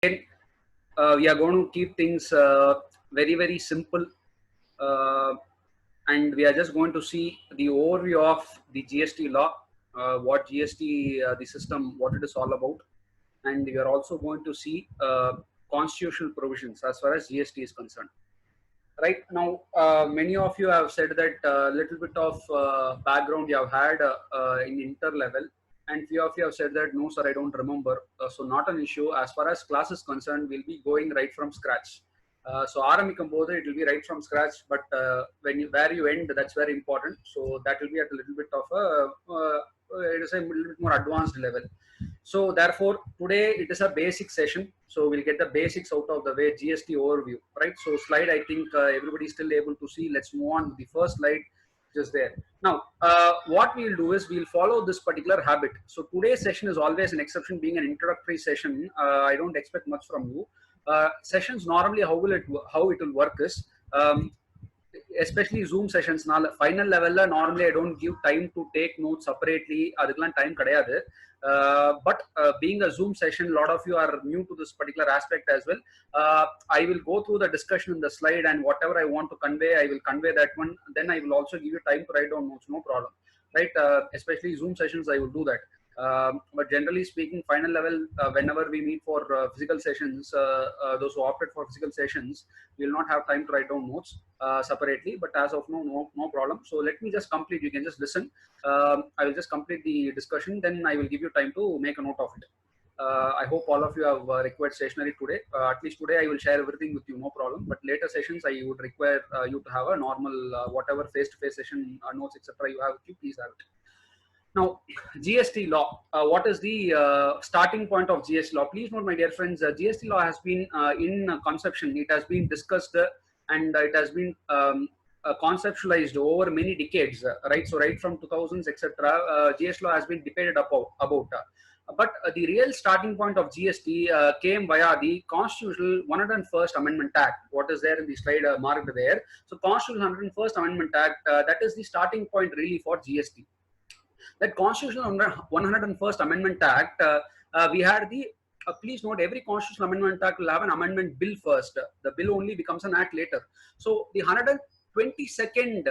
We are going to keep things very simple, and we are just going to see the overview of the GST law, what GST, the system, what it is all about, and we are also going to see constitutional provisions as far as GST is concerned. Right now, many of you have said that little bit of background you have had in inter level, and few of you have said that no sir, I don't remember. So not an issue. As far as class is concerned, we'll be going right from scratch. So ஆரம்பிக்கும் போது it will be right from scratch, but where you end, that's very important. So that will be at a little bit of a it is a little bit more advanced level. So therefore today it is a basic session, so we'll get the basics out of the way. GST overview, right? So slide, I think everybody is still able to see. Let's move on to the first slide, just there. Now what we'll do is we'll follow this particular habit. So today's session is always an exception, being an introductory session. I don't expect much from you. Sessions normally how it will work is, especially Zoom sessions, final level normally I don't give time to take notes separately. Aduklan time kadayadu. But being a Zoom session, a lot of you are new to this particular aspect as well. I will go through the discussion in the slide, and whatever I want to convey, I will convey that one. Then I will also give you time to write down notes, no problem, right? Especially Zoom sessions, I will do that. But generally speaking, final level, whenever we meet for physical sessions, those who opted for physical sessions will not have time to write down notes separately. But as of now, no problem. So let me just complete. You can just listen. I will just complete the discussion. Then I will give you time to make a note of it. I hope all of you have required stationery today. At least today I will share everything with you, no problem. But later sessions I would require you to have a normal whatever face-to-face session notes, etc. you have with you, please have it. Now, GST law. What is the starting point of GST law? Please note, my dear friends, GST law has been in conception. It has been discussed and it has been conceptualized over many decades, right? So right from 2000s, etc. GST law has been debated about. But the real starting point of GST came via the Constitutional 101st Amendment Act. What is there in the slide marked there? So Constitutional 101st Amendment Act, that is the starting point really for GST. That Constitutional 101st Amendment Act, we had the please note, every Constitutional Amendment Act will have an amendment bill first. The bill only becomes an act later. So the 122nd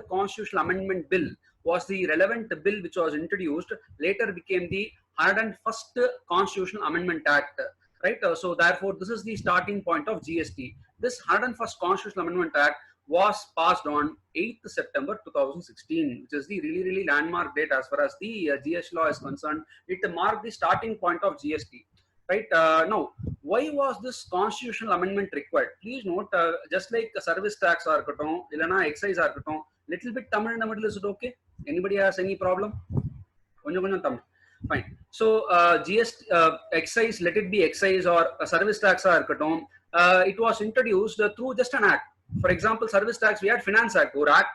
Constitutional Amendment Bill was the relevant bill which was introduced. Later became the 101st Constitutional Amendment Act. Right. So therefore, this is the starting point of GST. This 101st Constitutional Amendment Act was passed on 8th September 2016, which is the really landmark date as far as the GST law is concerned. It marked the starting point of GST. Right. Now, why was this constitutional amendment required? Please note, just like service tax or excise or little bit Tamil in the middle, is it okay? Anybody has any problem? Fine. So GST, excise, let it be excise or service tax or it was introduced through just an act. For example, service tax, we had Finance Act. We had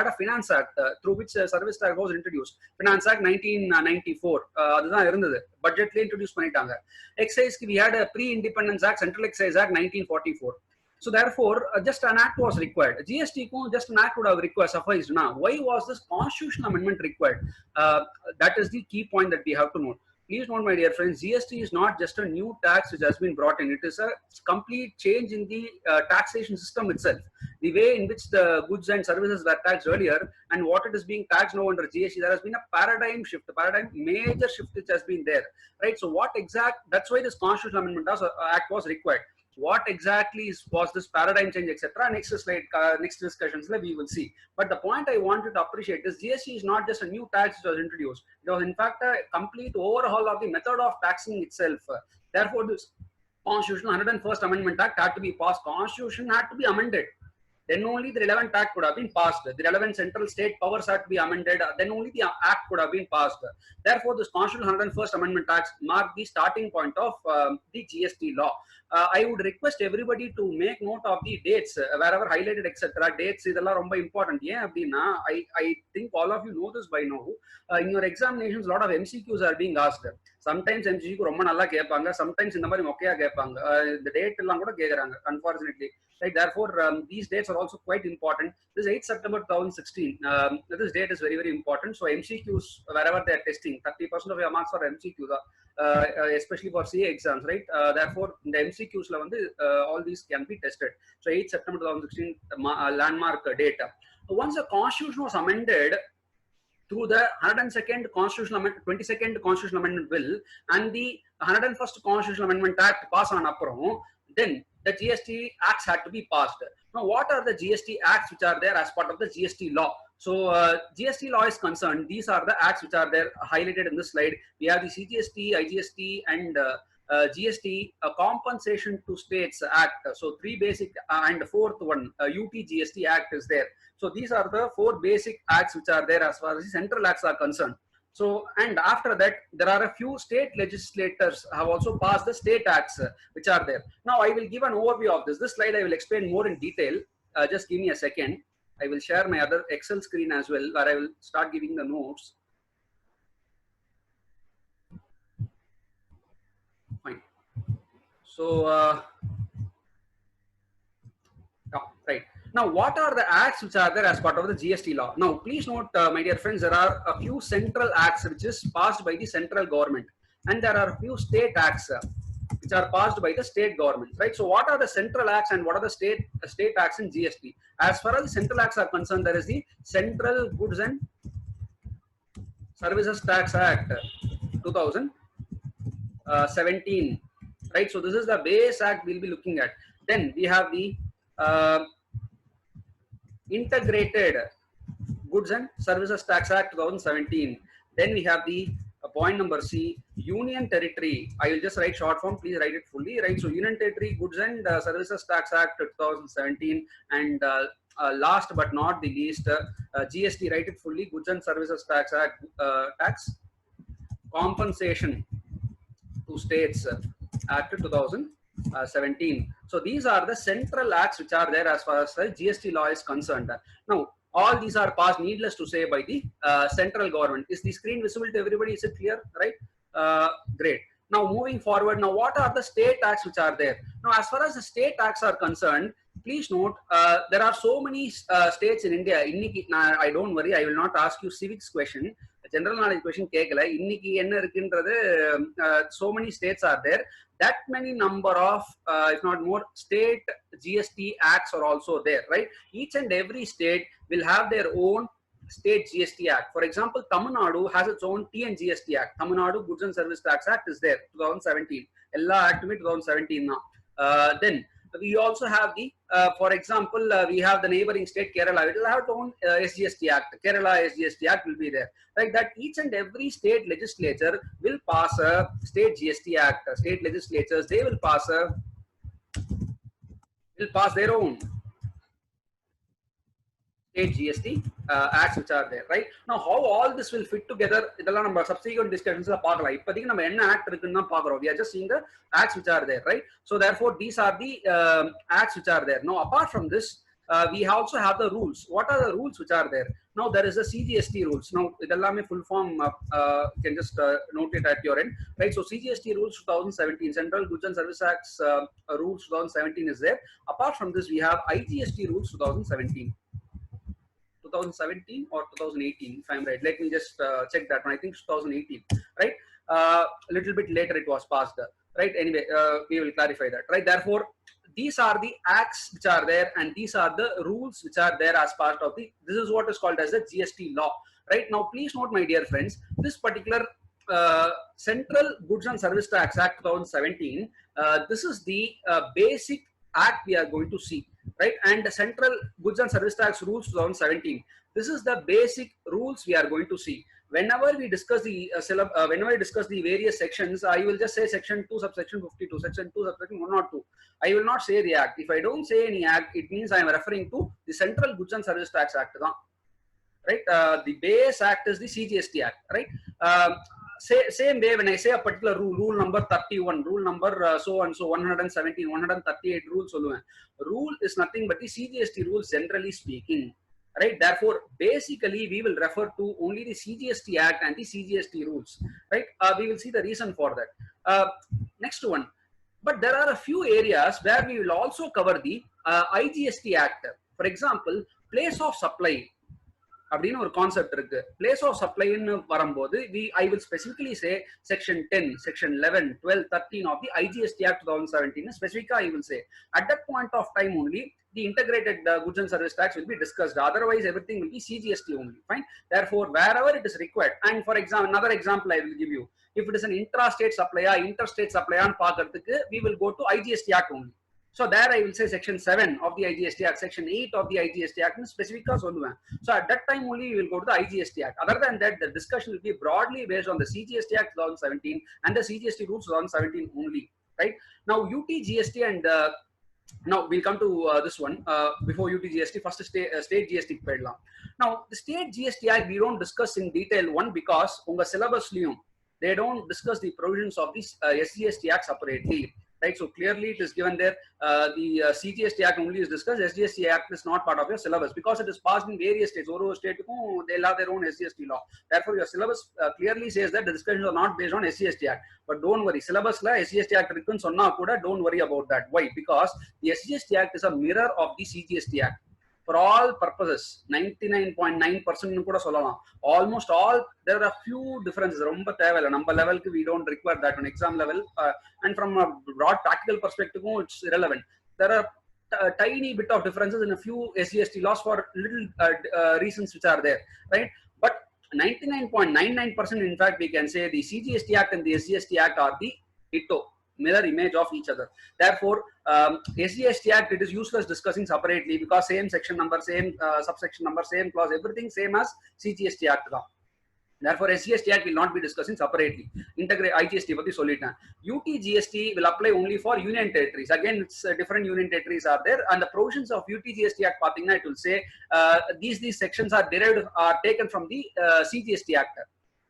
a Finance Act through which service tax was introduced. Finance Act 1994. Budget introduced. Excise, we had a Pre-Independence Act, Central Excise Act 1944. So therefore, just an act was required. GST just an act would have sufficed. Now, why was this constitutional amendment required? That is the key point that we have to note. Please note, my dear friends, GST is not just a new tax which has been brought in. It is a complete change in the taxation system itself. The way in which the goods and services were taxed earlier and what it is being taxed now under GST, there has been a paradigm shift, major shift which has been there. Right. So that's why this Constitutional Amendment Act was required. What exactly was this paradigm change, etc. Next slide, next discussions we will see. But the point I wanted to appreciate is GST is not just a new tax which was introduced. It was in fact a complete overhaul of the method of taxing itself. Therefore, this Constitutional 101st Amendment Act had to be passed. Constitution had to be amended. Then only the relevant act could have been passed. The relevant central state powers had to be amended. Then only the act could have been passed. Therefore, this Constitutional 101st Amendment Act marked the starting point of the GST law. I would request everybody to make note of the dates, wherever highlighted, etc. Dates is ரொம்ப important. I think all of you know this by now. In your examinations, a lot of MCQs are being asked. Sometimes MCQ ரொம்ப நல்லா கேட்பாங்க. Sometimes இந்த மாதிரி மொக்கையா கேட்பாங்க. The date எல்லாம் கூட கேக்குறாங்க, unfortunately. right? Therefore, these dates are also quite important. This 8th September 2016, this date is very, very important. So MCQs, wherever they are testing, 30% of your marks are MCQs, especially for CA exams, right? Therefore, in the MCQs, all these can be tested. So 8th September 2016, landmark data. Once the constitution was amended through the 102nd Constitutional Amendment, 22nd Constitutional Amendment Bill and the 101st Constitutional Amendment Act pass on apro, then the GST Acts had to be passed. Now, what are the GST Acts which are there as part of the GST law? So, GST law is concerned, these are the acts which are there highlighted in this slide. We have the CGST, IGST, and GST Compensation to States Act. So, three basic and fourth one, UT GST Act is there. So these are the four basic acts which are there as far as the central acts are concerned. So, and after that, there are a few state legislators have also passed the state acts which are there. Now, I will give an overview of this. This slide I will explain more in detail. Just give me a second. I will share my other Excel screen as well, where I will start giving the notes. Fine. So, right. Now, what are the acts which are there as part of the GST law? Now, please note, my dear friends, there are a few central acts which is passed by the central government, and there are a few state acts which are passed by the state government, right? So, what are the central acts and what are the state acts in GST? As far as the central acts are concerned, there is the Central Goods and Services Tax Act 2017, right? So, this is the base act we'll be looking at. Then we have the Integrated Goods and Services Tax Act 2017. Then we have the point number C, Union Territory. I will just write short form, please write it fully, right? So Union Territory Goods and Services Tax Act 2017, and last but not the least, GST, write it fully, Goods and Services Tax Act, Tax Compensation to States Act 2017. So these are the central acts which are there as far as the GST law is concerned. Now, all these are passed, needless to say, by the central government. Is the screen visible to everybody? Is it clear? Right? Great. Now, moving forward, now what are the state acts which are there? Now, as far as the state acts are concerned, please note, there are so many states in India. I don't worry, I will not ask you civics question. General knowledge question கேட்கல. இன்னைக்கு என்ன இருக்குன்றது, so many states are there. That many number of, if not more, state GST acts are also there, right? Each and every state will have their own state GST Act. For example, Tamil Nadu has its own TNGST Act. Tamil Nadu Goods and Service Tax Act is there, 2017. Ella Act 2017 now. Then we also have the, for example, we have the neighboring state Kerala. It will have its own SGST Act. Kerala SGST Act will be there. Like that, each and every state legislature will pass a state GST Act. State legislatures, they will pass their own state GST acts which are there, right? Now, how all this will fit together, idella நம்ம subsequent discussions la paakalam. இப்போதைக்கு நம்ம என்ன act இருக்குன்னு பாக்குறோம். We are just seeing the acts which are there, right? So therefore, these are the acts which are there. Now, apart from this, we also have the rules. What are the rules which are there? Now, there is the CGST rules. Now, idellame full form, you can just note it at your end, right? So CGST rules 2017, Central Goods and Service Acts rules 2017 is there. Apart from this, we have IGST rules 2017. 2017 or 2018, if I'm right. Let me just check that one. I think 2018, right? A little bit later it was passed, right? Anyway, we will clarify that, right? Therefore, these are the acts which are there, and these are the rules which are there as part of the, this is what is called as the GST law, right? Now, please note, my dear friends, this particular Central Goods and Service Tax Act 2017, this is the basic act we are going to see, right? And the Central Goods and Service Tax rules 2017, this is the basic rules we are going to see. Whenever we discuss the various sections, I will just say section 2 subsection 52, section 2 subsection 102. I will not say the act. If I don't say any act, it means I am referring to the Central Goods and Service Tax Act, right? The base act is the CGST Act, right? Same way, when I say a particular rule number 31, rule number so and so, 117, 138 rules, rule is nothing but the CGST rules, generally speaking, right? Therefore, basically, we will refer to only the CGST Act and the CGST rules, right? We will see the reason for that. Next one. But there are a few areas where we will also cover the IGST Act, for example, place of supply அப்படின்னு ஒரு concept இருக்கு. Place of சப்ளைன்னு வரும்போது I will specifically say section 10, section 11, 12, 13 of the IGST Act 2017 specifically I will say at that point of time only the integrated goods and service tax will be discussed. Otherwise everything will be CGST only. Fine. Therefore wherever it is required, and for example another example I will give you, if it is an intrastate supplier, interstate supplier பார்க்கிறதுக்கு we will go to IGST Act only. So there I will say section 7 of the IGST Act, section 8 of the IGST Act specific. So at that time only we will go to the IGST Act. Other than that, the discussion will be broadly based on the CGST Act 2017 and the CGST rules 2017 only, right? Now UTGST and now we'll come to this one. Before UTGST, first state GST. Now the state GST Act we don't discuss in detail, one because unga syllabus they don't discuss the provisions of this SGST Act separately. Right, so clearly it is given there. The CGST Act only is discussed. SGST Act is not part of your syllabus because it is passed in various states. Oro state they'll have their own SGST law. Therefore, your syllabus clearly says that the discussions are not based on SGST Act. But don't worry, syllabus la SGST Act irukku sonna kuda don't worry about that. Why? Because the SGST Act is a mirror of the CGST Act. For all purposes, 99.9% kuda sollalam. Almost all, there are a few differences. Romba thevilla number level ku we don't require that on exam level, and from a broad practical perspective it's irrelevant. There are tiny bit of differences in a few SGST laws for little reasons which are there, right? But 99.99% in fact we can say the CGST Act and the SGST Act are the ditto, mirror image of each other. Therefore SGST Act it is useless discussing separately because same section number, same subsection number, same clause, everything same as CGST Act. Therefore SGST Act will not be discussing separately. Integrate IGST patti sollitan. UTGST will apply only for union territories. Again it's different union territories are there, and the provisions of UTGST Act pathina it will say these sections are derived, are taken from the CGST Act.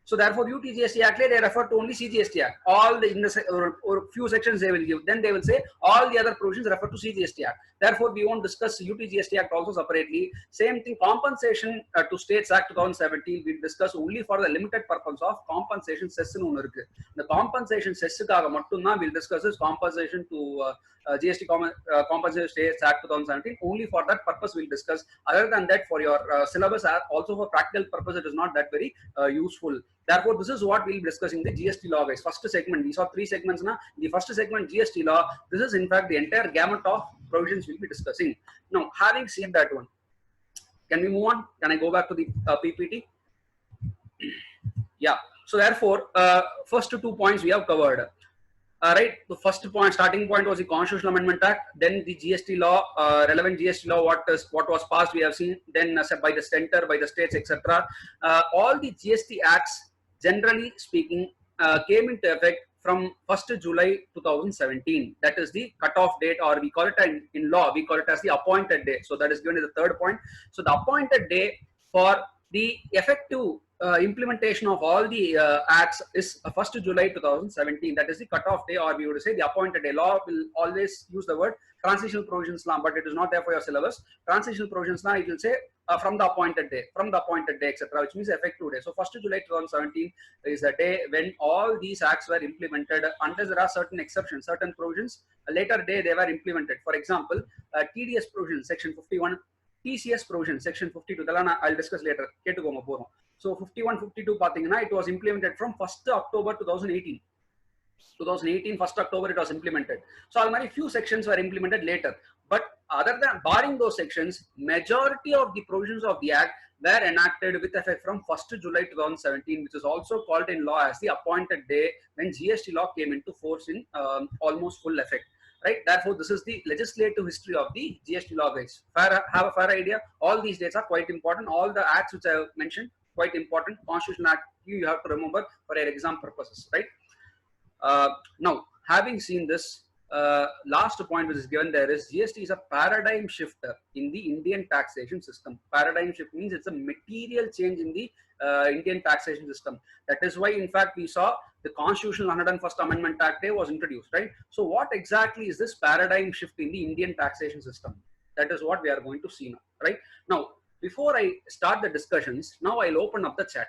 So therefore UTGST Act they refer to only CGST Act. All the in the or few sections they will give, then they will say all the other provisions refer to CGST Act. Therefore we won't discuss UTGST Act also separately. Same thing, compensation to states Act 2017 we discuss only for the limited purpose of compensation cess nu one irukku. The compensation cess kaga mattum na we'll discuss this compensation to GST compensation states Act 2017 only for that purpose we'll discuss. Other than that, for your syllabus also for practical purpose it is not that very useful. Therefore this is what we'll be discussing the GST law, guys. First segment, we saw 3 segments na. The first segment GST law, this is in fact the entire gamut of provisions we'll be discussing. Now having seen that one, can we move on? Can I go back to the PPT? Yeah, so therefore first 2 points we have covered. Right, the first point, starting point was the Constitutional Amendment Act, then the GST law, relevant GST law, what was passed we have seen, then by the center, by the states, etc. All the GST acts, generally speaking, came into effect from 1st July 2017. That is the cutoff date, or we call it in law, we call it as the appointed day. So that is given as the third point. So the appointed day for the effective implementation of all the acts is 1st July 2017. That is the cutoff day, or we would say the appointed day. Law will always use the word transitional provisions law, but it is not there for your syllabus. Transitional provisions law, it will say from the appointed day, etc., which means effective day. So 1st July 2017 is the day when all these acts were implemented, unless there are certain exceptions, certain provisions, a later day they were implemented. For example, TDS provision, section 51, TCS provision, section 52, I'll discuss later. So 51, 52 pathina, it was implemented from 1st October 2018. 2018 1st October it was implemented. So already few sections were implemented later, but other than barring those sections, majority of the provisions of the act were enacted with effect from 1st July 2017, which is also called in law as the appointed day when GST law came into force in almost full effect. Right, therefore this is the legislative history of the GST law, guys. Have a fair idea. All these dates are quite important. All the acts which I have mentioned, quite important. Constitution Act you have to remember for your exam purposes, right? Now having seen this, last point which is given there is GST is a paradigm shifter in the Indian taxation system. Paradigm shift means it's a material change in the Indian taxation system. That is why in fact we saw the Constitutional 101st Amendment Act was introduced, right? So what exactly is this paradigm shift in the Indian taxation system? That is what we are going to see now, right? Now before I start the discussions, now I'll open up the chat.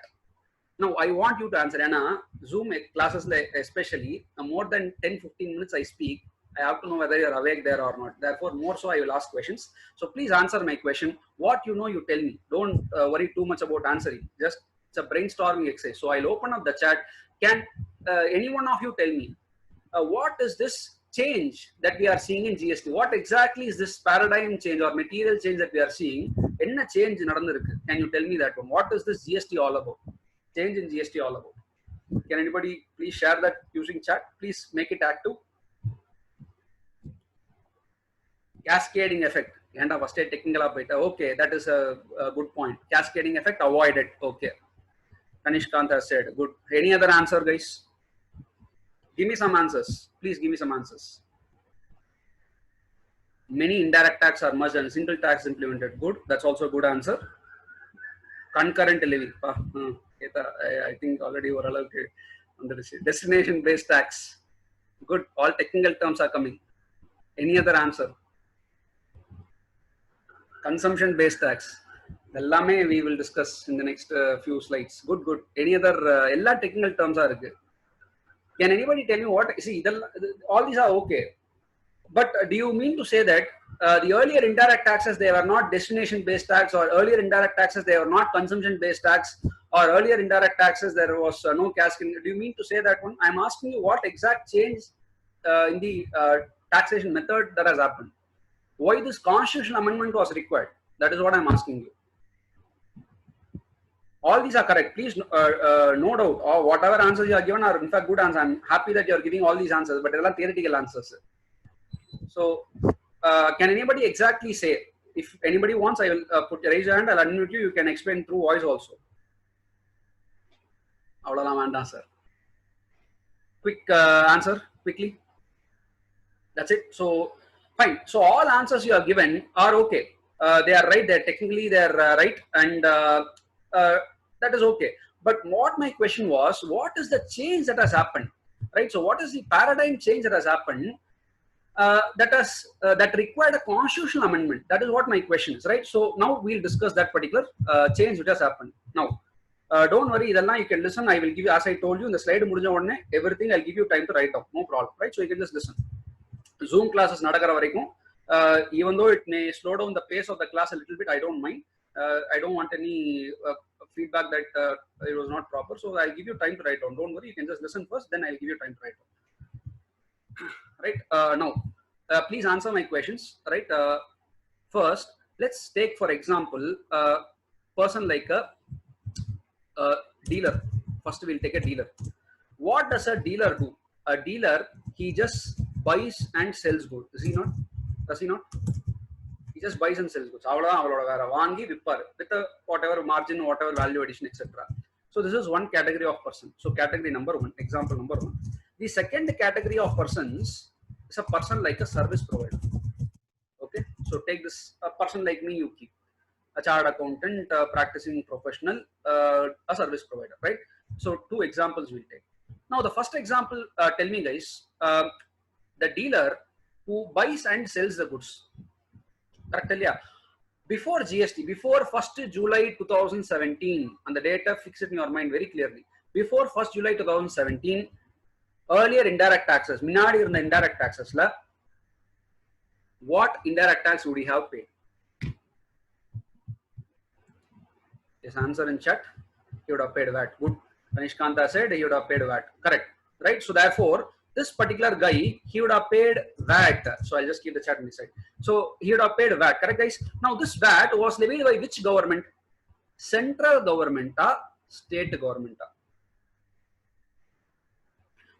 Now I want you to answer. Anna, Zoom classes especially more than 10-15 minutes I speak, I have to know whether you're awake there or not. Therefore, more so I will ask questions. So please answer my question. What you know, you tell me. Don't worry too much about answering. Just it's a brainstorming exercise. So I'll open up the chat. Can any one of you tell me what is this change that we are seeing in GST? What exactly is this paradigm change or material change that we are seeing? Enna change nadandirukku? Can you tell me that one? What is this GST all about? Change in GST all about? Can anybody please share that using chat? Please make it active. Cascading effect. And of state technical update. Okay, that is a good point. Cascading effect avoided. Okay. Kanishkant has said good. Any other answer, guys? Give me some answers. Please give me some answers. Many indirect tax are merged and single tax implemented. Good. That's also a good answer. Concurrent levy. I think already we're allowed to destination based tax. Good. All technical terms are coming. Any other answer? Consumption based tax. Ellame we will discuss in the next few slides. Good, good. Any other ella technical terms are okay. Can anybody tell me what? See, all these are okay. But do you mean to say that the earlier indirect taxes, they were not destination based tax, or earlier indirect taxes, they were not consumption based tax, or earlier indirect taxes, there was no cascading? Do you mean to say that one? I'm asking you what exact change in the taxation method that has happened? Why this constitutional amendment was required? That is what I'm asking you. All these are correct. Please no doubt, or whatever answers you are given are in fact good answers. I'm happy that you are giving all these answers, but they are theoretical answers. So can anybody exactly say? If anybody wants, I will raise your hand. I'll unmute you. You can explain through voice also. Sir. Quick answer quickly. That's it. So fine. So all answers you are given are okay. They are right. They're technically right, and that is okay. But what my question was, what is the change that has happened? Right. So what is the paradigm change that has happened? That required a constitutional amendment. That is what my question is, right? So now we'll discuss that particular change which has happened. Now, don't worry, you can listen. I will give you, as I told you in the slide, everything I'll give you time to write down. No problem, right? So you can just listen. Zoom classes nadakara varaikum, even though it may slow down the pace of the class a little bit, I don't mind. I don't want any feedback that it was not proper. So I'll give you time to write down. Don't worry, you can just listen first, then I'll give you time to write down. Right, now please answer my questions. Right, first let's take for example a person like a dealer. First we'll take a dealer. What does a dealer do? A dealer, he just buys and sells goods. Is he not? Does he not? He just buys and sells goods. With a whatever margin, whatever value addition, etc. So this is one category of person. So category number one, example number one. The second category of persons is a person like a service provider. Okay, so take this, a person like me, you keep a chartered accountant, practicing professional, a service provider, right? So two examples we'll take. Now the first example, tell me guys, the dealer who buys and sells the goods. Correct? Yeah. Before GST, before 1st July 2017, and the data fix it in your mind very clearly. Before 1st July 2017, earlier indirect taxes, minadi in the indirect taxes, what indirect tax would he have paid? His answer in chat, he would have paid VAT. Good. Kanishkanta said he would have paid VAT. Correct. Right. So therefore, this particular guy, he would have paid VAT. So I'll just keep the chat on the side. So he would have paid VAT. Correct, guys? Now this VAT was levied by which government? Central government, state government.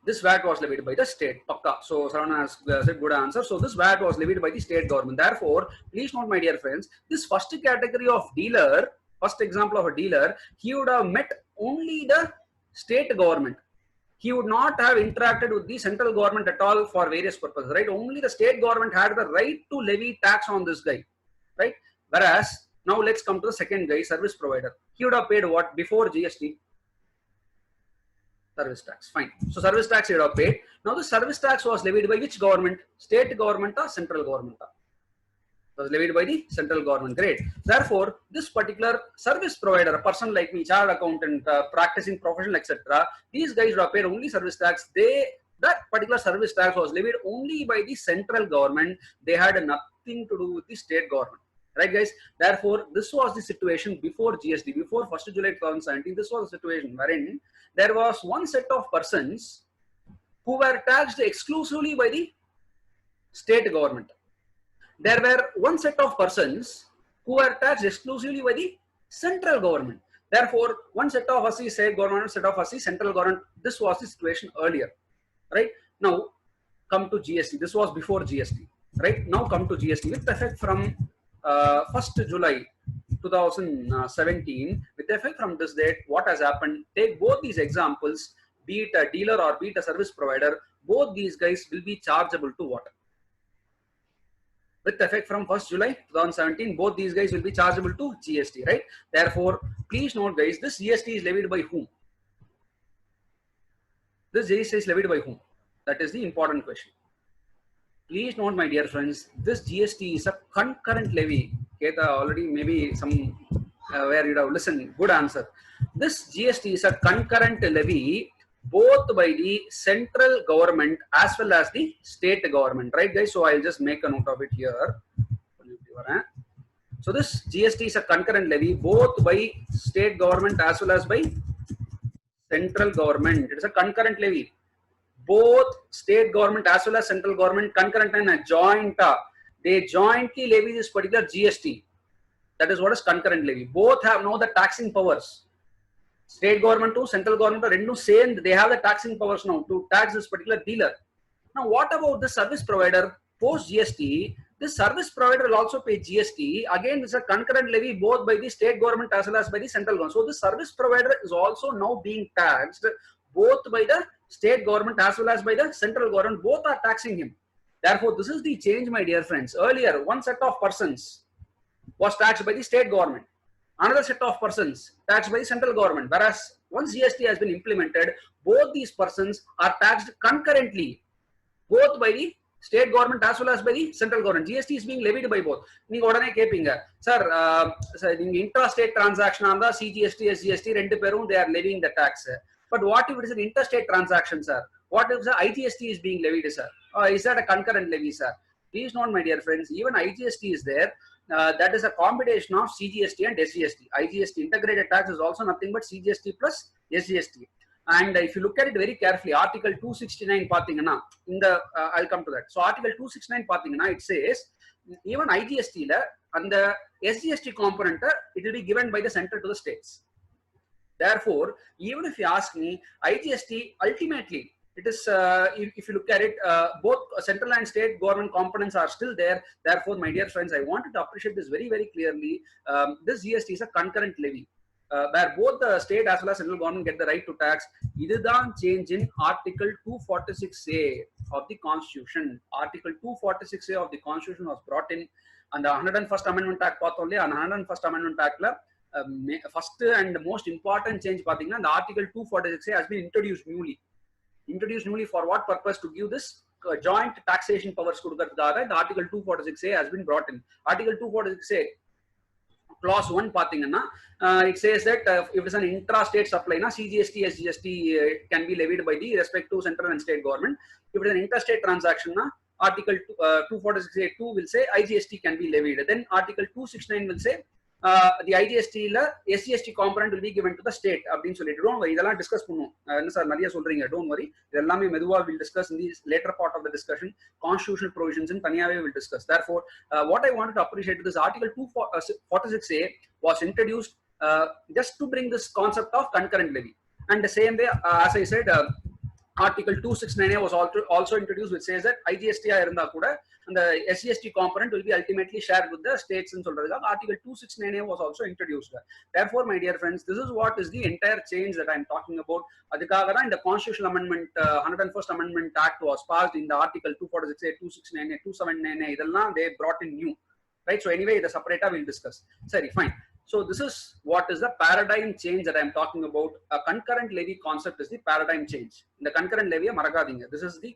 This VAT was levied by the state. Pakka. So Saravana has said good answer. So this VAT was levied by the state government. Therefore, please note, my dear friends, this first category of dealer, first example of a dealer, he would have met only the state government. He would not have interacted with the central government at all for various purposes, right? Only the state government had the right to levy tax on this guy, right? Whereas now let's come to the second guy, service provider. He would have paid what before GST? Service tax. Fine. So service tax he would have paid. Now the service tax was levied by which government? State government or central government? It was levied by the central government. Great. Therefore, this particular service provider, a person like me, chartered accountant, practicing professional, etc., these guys would have paid only service tax. The that particular service tax was levied only by the central government. They had nothing to do with the state government. Right, guys? Therefore, this was the situation before GST, before 1st July 2017. This was the situation wherein there was one set of persons who were taxed exclusively by the state government. There were one set of persons who were taxed exclusively by the central government. Therefore, one set of us is state government, set of us is central government. This was the situation earlier. Right? Now, come to GST. This was before GST. Right? Now, come to GST. With effect from 1st July 2017, with effect from this date, what has happened? Take both these examples, be it a dealer or be it a service provider, both these guys will be chargeable to what? With effect from 1st July 2017, both these guys will be chargeable to GST, right? Therefore, please note, guys, this GST is levied by whom? This GST is levied by whom? That is the important question. Please note, my dear friends, this GST is a concurrent levy. Keta already maybe some where you have listened. Good answer. This GST is a concurrent levy both by the central government as well as the state government. Right, guys? So I'll just make a note of it here. So this GST is a concurrent levy both by state government as well as by central government. It is a concurrent levy. Both state government as well as central government concurrent and a joint, they jointly levy this particular GST. That is what is concurrent levy. Both have now the taxing powers. State government to central government are same. They have the taxing powers now to tax this particular dealer. Now, what about the service provider post GST? This service provider will also pay GST. Again, it's a concurrent levy both by the state government as well as by the central government. So, the service provider is also now being taxed both by the state government as well as by the central government. Both are taxing him. Therefore, this is the change, my dear friends. Earlier, one set of persons was taxed by the state government. Another set of persons taxed by the central government. Whereas, once GST has been implemented, both these persons are taxed concurrently, both by the state government as well as by the central government. GST is being levied by both. நீங்க உடனே கேப்பீங்க, sir நீங்க intrastate transaction ஆனதா CGST, SGST ரெண்டு பேரும் they are levying the tax. But what if it is an interstate transaction, sir? What if the IGST is being levied, sir? Is that a concurrent levy, sir? Please note, my dear friends, even IGST is there. That is a combination of CGST and SGST. IGST, integrated tax, is also nothing but CGST plus SGST. And if you look at it very carefully, Article 269 pathina, in the I'll come to that. So Article 269 pathina, it says even IGST and the SGST component, it will be given by the center to the states. Therefore, even if you ask me, IGST ultimately, it is, if you look at it, both central and state government components are still there. Therefore, my dear friends, I wanted to appreciate this very, very clearly. This GST is a concurrent levy, where both the state as well as central government get the right to tax. This is change in Article 246A of the Constitution. Article 246A of the Constitution was brought in, and the 101st Amendment Act only, and 101st Amendment Act first and most important change pathina, the Article 246A has been introduced newly. Introduced newly for what purpose? To give this joint taxation powers. The Article 246A has been brought in. Article 246A clause 1 pathina, it says that if it is an intra-state supply, CGST, SGST can be levied by the respective central and state government. If it is an interstate transaction, Article 246A2 will say IGST can be levied. Then Article 269 will say the IGST SGST component will be given to the state. Don't worry, இதெல்லாம் discuss பண்ணுவோம். என்ன sir நிறைய சொல்றீங்க? Don't worry, இதெல்லாமே மெதுவா will discuss in the later part of the discussion. Constitutional provisions in தனியாவே will discuss. Therefore, what I wanted to appreciate is Article 246A was introduced just to bring this concept of concurrent levy. And the same way, as I said, Article 269A was also introduced, which says that IGST இருந்தா கூட and the SGST component will be ultimately shared with the states and சொல்றதுக்காக Article 269A was also introduced. Therefore, my dear friends, this is what is the entire change that I am talking about. அதுக்காக தான் இந்த Constitutional Amendment 101st Amendment Act was passed in the Article 246A, 269A, 279A. இதெல்லாம் they brought in new, right? So anyway, the separate we'll discuss. Sorry, fine. So this is what is the paradigm change that I am talking about. A concurrent levy concept is the paradigm change. In the concurrent levy, மறக்காதீங்க. This is the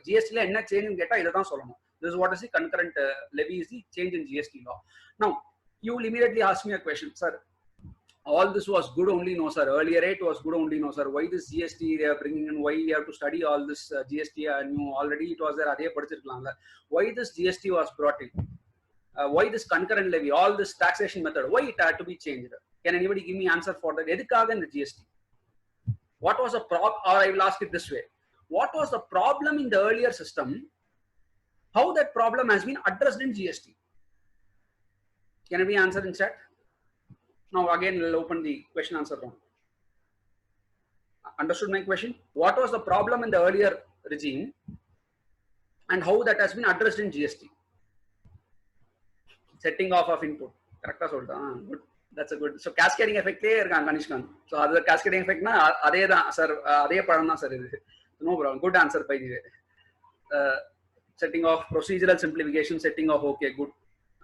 GST la enna change nu ketta idha dhaan sollanum. This is what is the concurrent levy, is the change in GST law. Now, you will immediately ask me a question, sir. all this was good only, no sir. Earlier it was good only, no sir. Why this GST they are bringing in? Why we have to study all this GST? New already it was there. Why this GST was brought in? Why this concurrent levy? All this taxation method? Why it had to be changed? Can anybody give me answer for that? Edukkaga in the GST? What was the problem? Or I will ask it this way: what was the problem in the earlier system? How that problem has been addressed in GST? Can it be answered in chat? Now again, we'll open the question answer round. Understood my question? What was the problem in the earlier regime and how that has been addressed in GST? Setting off of input. Correct? Good. That's a good. So cascading effect here, Kanishkan. So other cascading effect na adhe da sir, adhe padana sir. No problem. Good answer by the way. Setting off procedural simplification. Setting off. Okay, good.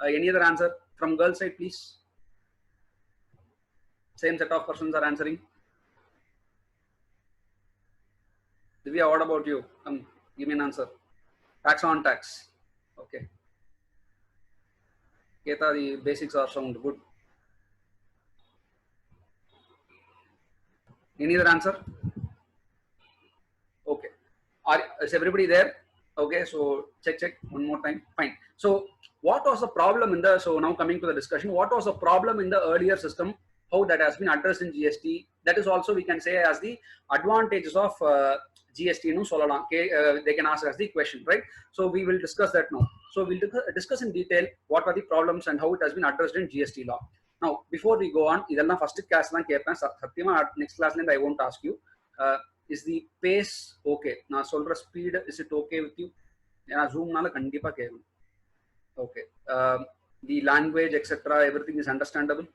Any other answer from girl side, please? Same set of persons are answering. Divya, what about you? Come, give me an answer. Tax on tax. Okay. Keta, the basics are sound good. Any other answer? Okay. Is everybody there? Okay, so check one more time. Fine. So what was the problem in the, so now coming to the discussion, what was the problem in the earlier system? How that has been addressed in GST? That is also we can say as the advantages of GST. No, they can ask us the question, right? So we will discuss that now. So we'll discuss in detail what are the problems and how it has been addressed in GST law. Now, before we go on, idella first class na kepen Satyama next class I won't ask you. Is the pace okay? Na solra speed, is it okay with you? Yeah, Zoom nala kandipa kevu. Okay. The language, etc. Everything is understandable.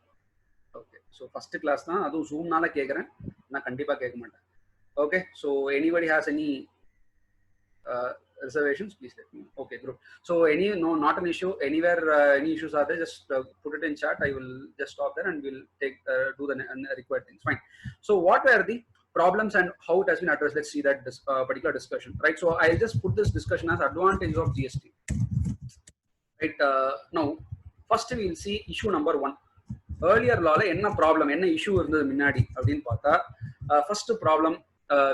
Okay. So first class na adu Zoom nala kekren na kandipa kekumanta. Okay. So anybody has any reservations, please let me know. Okay, group. So no, not an issue. Anywhere any issues are there, just put it in chat. I will just stop there and we'll do the required things. Fine. So what were the problems and how it has been addressed? Let's see that particular discussion, right? So I'll just put this discussion as advantages of GST. Right. Now, first we will see issue number 1. Earlier law, enna problem, enna issue irundhathu minnadi appdin paatha. First problem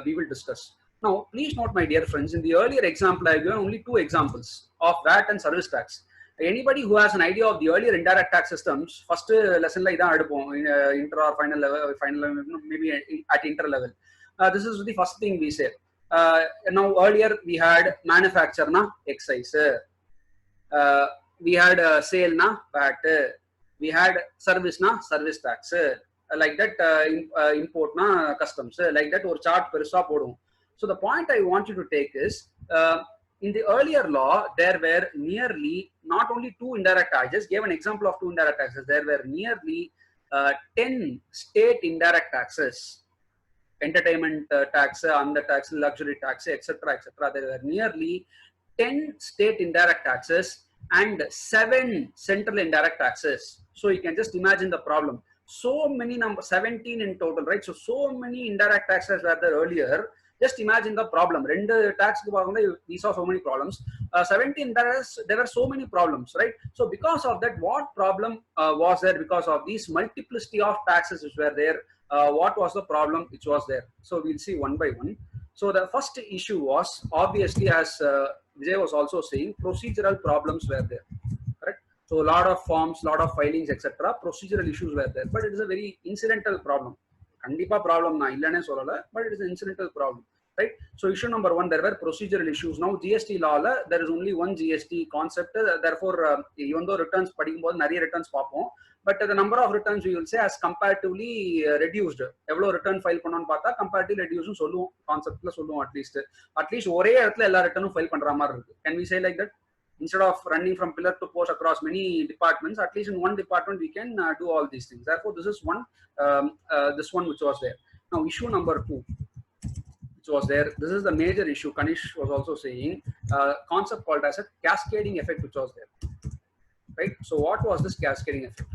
we will discuss. Now, please note, my dear friends, in the earlier example, I have given only 2 examples of VAT and service tax. Anybody who has an idea of the earlier indirect tax systems, first lesson like that, inter or final level, maybe at inter level. This is the first thing we say. Now, earlier we had manufacture na excise, we had sale na VAT, we had service na service tax, like that import na customs, like that or chart perisa podum. So the point I want you to take is, in the earlier law, there were nearly not only 2 indirect taxes. I just gave an example of 2 indirect taxes. There were nearly 10 state indirect taxes, entertainment tax, under tax, luxury tax, etc., etc. There were nearly 10 state indirect taxes and 7 central indirect taxes. So you can just imagine the problem. So many 17 in total, right? So many indirect taxes were there earlier. Just imagine the problem. We saw so many problems. 17 there were so many problems, right? So because of that, what problem was there? Because of these multiplicity of taxes which were there, what was the problem which was there? So we'll see one by one. So the first issue was obviously, as Vijay was also saying, procedural problems were there, correct? So a lot of forms, lot of filings, etc. Procedural issues were there, but it is a very incidental problem. Kandipa problem na illane solala, but it is an incidental problem, right? So issue number 1, there were procedural issues. Now GST law there is only one GST concept. Therefore, even though returns padikumbodhu nariya returns paapom, but the number of returns we will say as comparatively reduced. Evlo return file pannon paatha comparatively reduced solluvom, concept la solluvom, at least ore edathila ella return file pandra mari irukku. Can we say like that? Instead of running from pillar to post across many departments, at least in one department we can do all these things. Therefore, this is one, this one which was there. Now, issue number 2, which was there. This is the major issue. Kanish was also saying concept called as a cascading effect, which was there. Right. So, what was this cascading effect?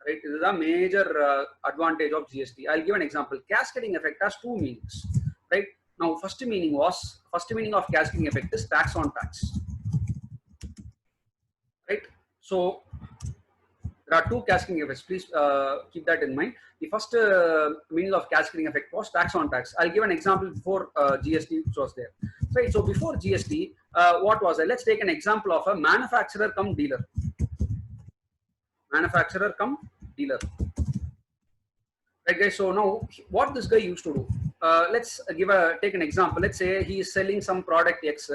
Right. This is a major advantage of GST. I'll give an example. Cascading effect has 2 meanings. Right. Now, first meaning of cascading effect is tax on tax. Right. So There are two cascading effects. Please keep that in mind. The first meaning of cascading effect was tax on tax. I'll give an example before GST which was there. Right. So before GST, what was it? Let's take an example of a manufacturer come dealer. Manufacturer come dealer. Right, guys. So now, what this guy used to do? Let's take an example. Let's say he is selling some product X.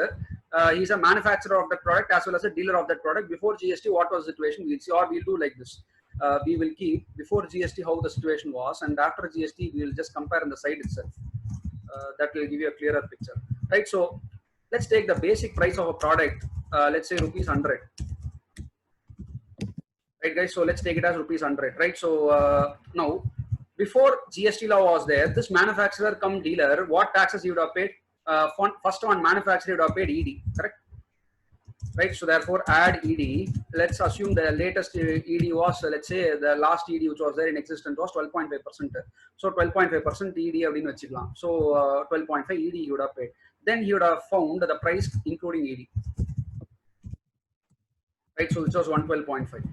He's a manufacturer of that product as well as a dealer of that product. Before GST, what was the situation? We'll see, or we'll do like this. We will keep before GST how the situation was, and after GST, we will just compare on the side itself. That will give you a clearer picture. Right. So let's take the basic price of a product. Let's say rupees 100. Right, guys. So let's take it as rupees 100. Right. So now, before GST law was there, this manufacturer come dealer, what taxes you would have paid? First one, manufacturer would have paid ED, correct? Right. So therefore, add ED. Let's assume the latest ED was, let's say, the last ED which was there in existence was 12.5%. So 12.5% ED. So 12.5 ED you would have paid. Then he would have found the price including ED. Right. So which was 112.5.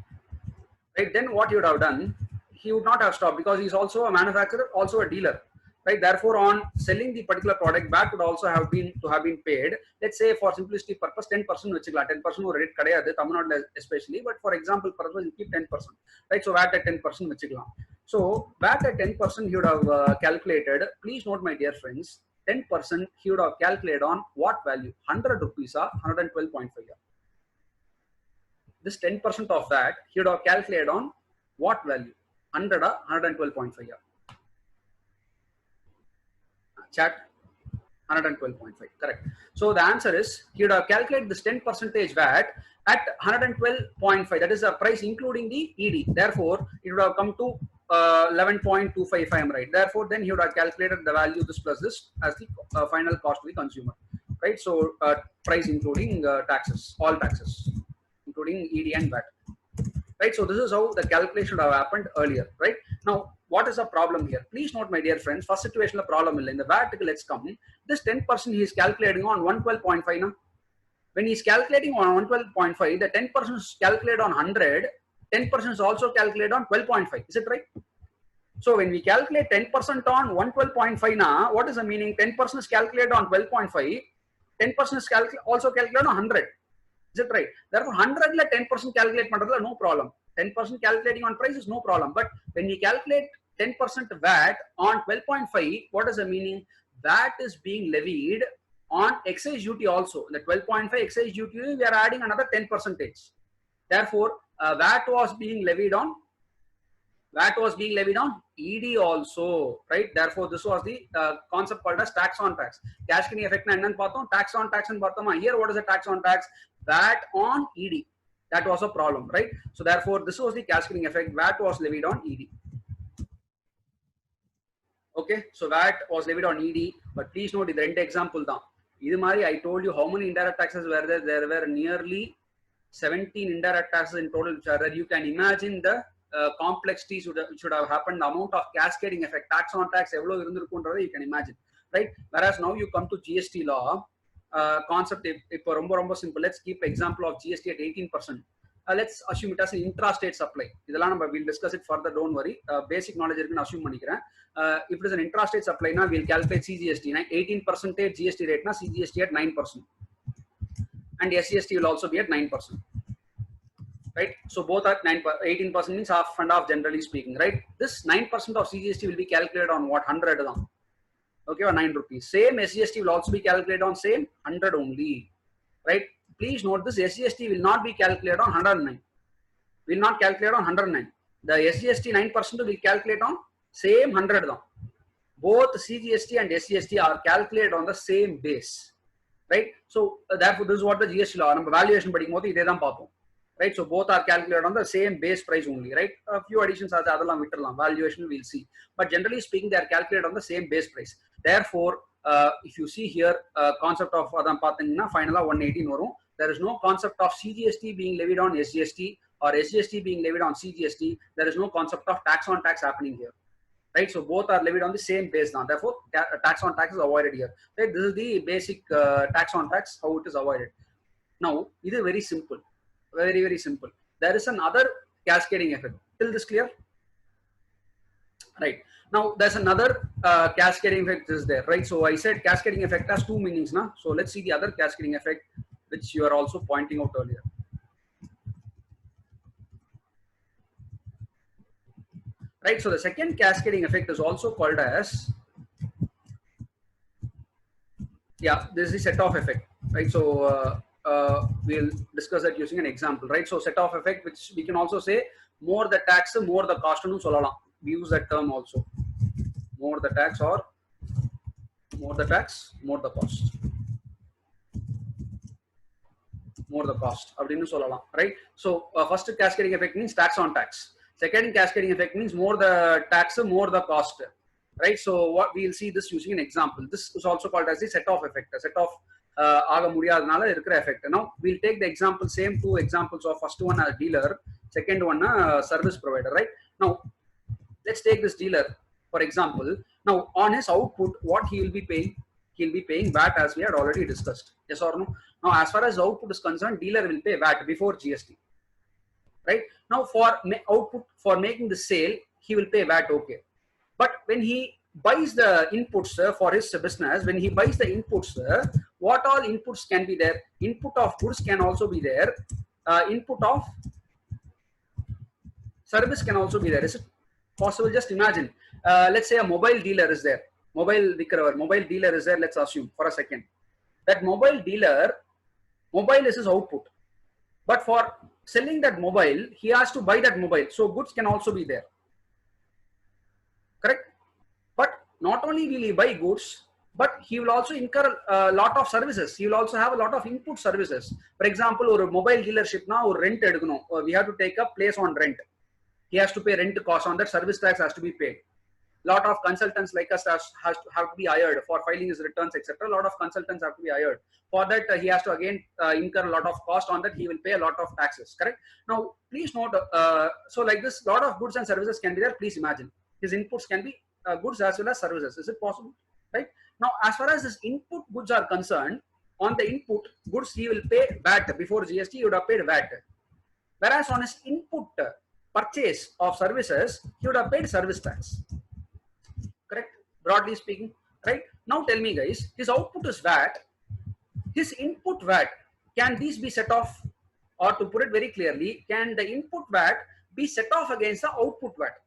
Right. Then what you would have done? He would not have stopped because he's also a manufacturer, also a dealer, right? Therefore, on selling the particular product, VAT would also have been paid. Let's say for simplicity purpose, 10% vechikala. 10% rate kadayadu, Tamil Nadu especially, but for example purpose, you keep 10%, right? So VAT at 10% vechikala. So VAT at 10% he would have calculated. Please note, my dear friends, 10% he would have calculated on what value? 100 rupees or 112.5. This 10% of that he would have calculated on what value? 100 or 112.5. Chat 112.5. Correct. So the answer is he would have calculated this 10% VAT at 112.5. That is the price including the ED. Therefore, it would have come to 11.25 if I am right. Therefore, then he would have calculated the value this plus this as the final cost to the consumer. Right. So price including taxes, all taxes, including ED and VAT. Right. So this is how the calculation should have happened earlier. Right. Now, what is the problem here? Please note, my dear friends, first situation the problem in the VAT, let's come. This 10% he is calculating on 112.5 now. When he is calculating on 112.5, the 10% is calculated on 100, 10% is also calculated on 12.5. Is it right? So when we calculate 10% on 112.5 now, what is the meaning? 10% is calculated on 12.5, 10% is also calculated on 100. Is it right? Therefore, 100 la 10% calculate pandradhula no problem. 10% calculating on price is no problem. But when we calculate 10% VAT on 12.5, what is the meaning? VAT is being levied on excise duty also. In the 12.5 excise duty, we are adding another 10%. Therefore, VAT was being levied on ED also, right? Therefore, this was the concept called as tax on tax. Cascading effect na tax on tax and here what is the tax on tax? VAT on ED. That was a problem, right? So therefore, this was the cascading effect. VAT was levied on ED. Okay, so VAT was levied on ED, but please note the end example. I told you how many indirect taxes were there. There were nearly 17 indirect taxes in total which are there. You can imagine the complexities which should have happened, the amount of cascading effect, tax on tax, you can imagine, right? Whereas now you come to GST law, concept is simple. Let's keep example of GST at 18%. Let's assume it as an intrastate supply. We'll discuss it further, don't worry. Basic knowledge is assume if it is an intrastate supply, we'll calculate CGST. 18% GST rate, CGST at 9%. And SGST will also be at 9%. Right? So both are 18% means half and half generally speaking, right? This 9% of CGST will be calculated on what? 100. Okay, or 9 rupees. Same SGST will also be calculated on same 100 only, right? Please note this SGST will not be calculated on 109. Will not calculate on 109. The SGST 9% will calculate on same 100. Both CGST and SGST are calculated on the same base, right? So therefore, this is what the GST law. Valuation right? So both are calculated on the same base price only, right? A few additions are the valuation we'll see, but generally speaking, they are calculated on the same base price. Therefore, if you see here, concept of final 118 there is no concept of CGST being levied on SGST or SGST being levied on CGST. There is no concept of tax on tax happening here, right? So both are levied on the same base now. Therefore, tax on tax is avoided here. Right? This is the basic tax on tax, how it is avoided. Now, it is very simple. Very, very simple. There is another cascading effect. Till this clear? Right. Now there's another cascading effect is there, right? So I said cascading effect has two meanings now. So let's see the other cascading effect which you are also pointing out earlier. Right. So the second cascading effect is also called as, yeah, this is the set off effect, right? So we'll discuss that using an example, right? So set off effect, which we can also say more the tax, more the cost. We use that term also. More the tax or more the tax, more the cost. More the cost, right? So first cascading effect means tax on tax. Second cascading effect means more the tax, more the cost, right? So what we'll see this using an example. This is also called as the set off effect. A set off effect. Now we'll take the example, same two examples of first one a dealer, second one a service provider, right? Now let's take this dealer for example. Now on his output, what he will be paying? He'll be paying VAT, as we had already discussed. Yes or no? Now, as far as output is concerned, dealer will pay VAT before GST. Right? Now, for output, for making the sale, he will pay VAT, okay. But when he buys the inputs for his business, when he buys the inputs, what all inputs can be there? Input of goods can also be there. Input of service can also be there. Is it possible? Just imagine. Let's say a mobile dealer is there. Mobile dealer is there. Let's assume for a second that mobile dealer, mobile is his output. But for selling that mobile, he has to buy that mobile. So goods can also be there. Correct? But not only will he buy goods, but he will also incur a lot of services. He will also have a lot of input services. For example, or a mobile dealership now rent, we have to take a place on rent. He has to pay rent cost on that, service tax has to be paid. Lot of consultants like us have to be hired for filing his returns, etc. A lot of consultants have to be hired. For that, he has to again incur a lot of cost on that. He will pay a lot of taxes. Correct? Now, please note. So like this, lot of goods and services can be there. Please imagine his inputs can be goods as well as services. Is it possible? Right? Now, as far as his input goods are concerned, on the input goods he will pay VAT before GST. He would have paid VAT. Whereas on his input purchase of services, he would have paid service tax. Correct? Broadly speaking, right? Now tell me guys, his output is VAT, his input VAT, can these be set off? Or to put it very clearly, can the input VAT be set off against the output VAT?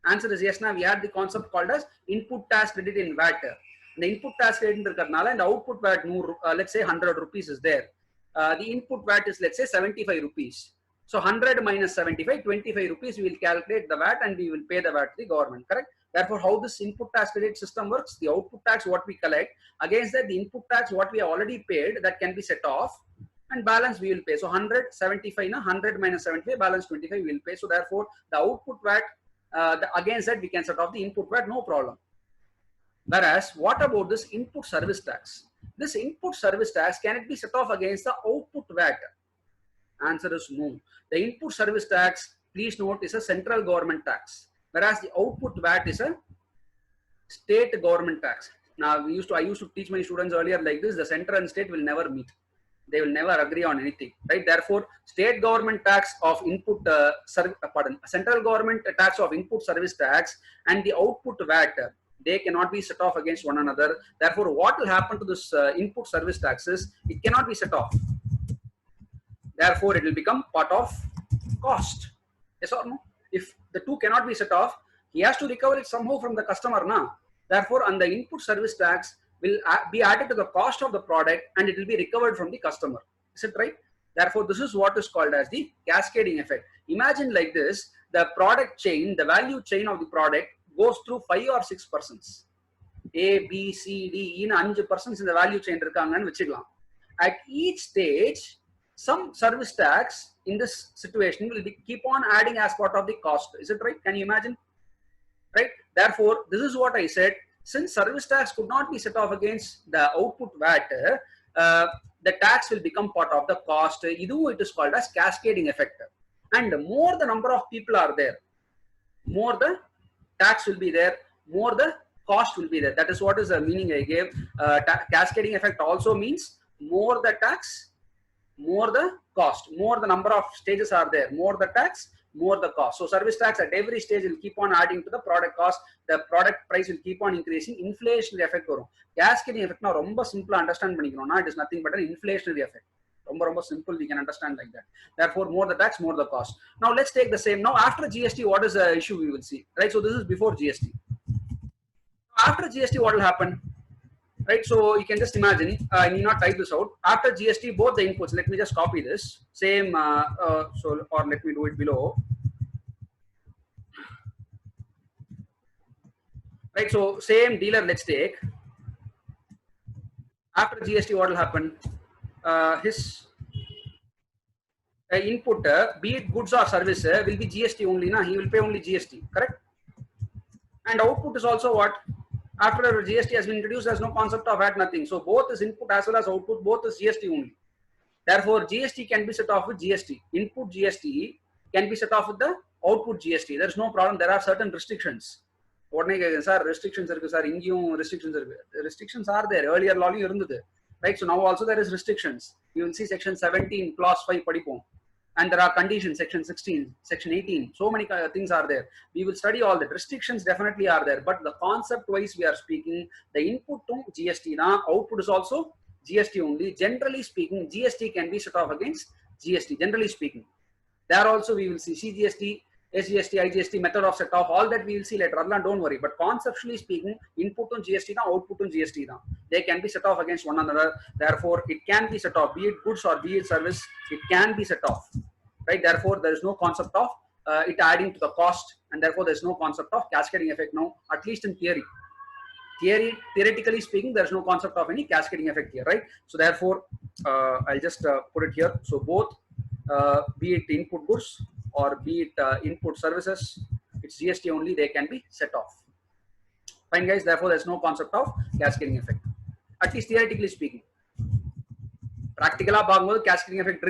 Answer is yes. Now we had the concept called as input tax credit in VAT. The input tax credit in and the output VAT, let's say 100 rupees is there. The input VAT is let's say 75 rupees. So 100 minus 75, 25 rupees, we will calculate the VAT and we will pay the VAT to the government, correct? Therefore, how this input tax credit system works, the output tax what we collect, against that the input tax what we have already paid, that can be set off, and balance we will pay. So 175, 100 minus 75, balance 25 we will pay. So therefore, the output VAT, against that we can set off the input VAT, no problem. Whereas, what about this input service tax? This input service tax, can it be set off against the output VAT? Answer is no. The input service tax, please note, is a central government tax, whereas the output VAT is a state government tax. Now, I used to teach my students earlier like this: the center and state will never meet; they will never agree on anything, right? Therefore, state government tax of input, central government tax of input service tax and the output VAT, they cannot be set off against one another. Therefore, what will happen to this input service taxes? It cannot be set off. Therefore, it will become part of cost. Yes or no? If the two cannot be set off, he has to recover it somehow from the customer now. Therefore, on the input service tax will be added to the cost of the product and it will be recovered from the customer. Is it right? Therefore, this is what is called as the cascading effect. Imagine like this: the product chain, the value chain of the product goes through 5 or 6 persons. A, B, C, D, in 5 persons in the value chain. At each stage, some service tax in this situation will keep on adding as part of the cost. Is it right? Can you imagine? Right? Therefore, this is what I said. Since service tax could not be set off against the output VAT, the tax will become part of the cost. It is called as cascading effect. And more the number of people are there, more the tax will be there, more the cost will be there. That is what is the meaning I gave. Cascading effect also means more the tax, more the cost, more the number of stages are there, more the tax, more the cost. So service tax at every stage will keep on adding to the product cost. The product price will keep on increasing. Inflationary effect varum. Cascading effect na romba simple understand panikanona. It is nothing but an inflationary effect. Romba simple, we can understand like that. Therefore, more the tax, more the cost. Now let's take the same. Now after GST, what is the issue we will see? Right. So this is before GST. After GST, what will happen? Right, so you can just imagine, I need not type this out. After GST, both the inputs, let me just copy this, same, or let me do it below. Right, so same dealer, let's take. After GST, what will happen? His input, be it goods or service, will be GST only, na? He will pay only GST, correct? And output is also what? After GST has been introduced, there's no concept of VAT, nothing. So both is input as well as output, both is GST only. Therefore, GST can be set off with GST. Input GST can be set off with the output GST. There's no problem. There are certain restrictions. What sir, restrictions are sir, restrictions are restrictions are there. Earlier law right? So now also there is restrictions. You will see section 17 clause 5 padipom. And there are conditions, section 16, section 18, so many things are there. We will study all the restrictions, definitely are there, but the concept wise we are speaking, the input to GST, na, output is also GST only. Generally speaking, GST can be set off against GST, generally speaking. There also we will see CGST, SGST, IGST, method of set off, all that we will see later, don't worry. But conceptually speaking, input on GST, na, output on GST, na, they can be set off against one another. Therefore, it can be set off, be it goods or be it service, it can be set off, right? Therefore, there is no concept of it adding to the cost, and therefore there is no concept of cascading effect now, at least in theory. Theoretically speaking, there is no concept of any cascading effect here, right? So therefore, I'll just put it here. So both, be it input goods or be it input services, it's GST only, they can be set off. Fine guys, therefore there's no concept of cascading effect, at least theoretically speaking. Practical cascading effect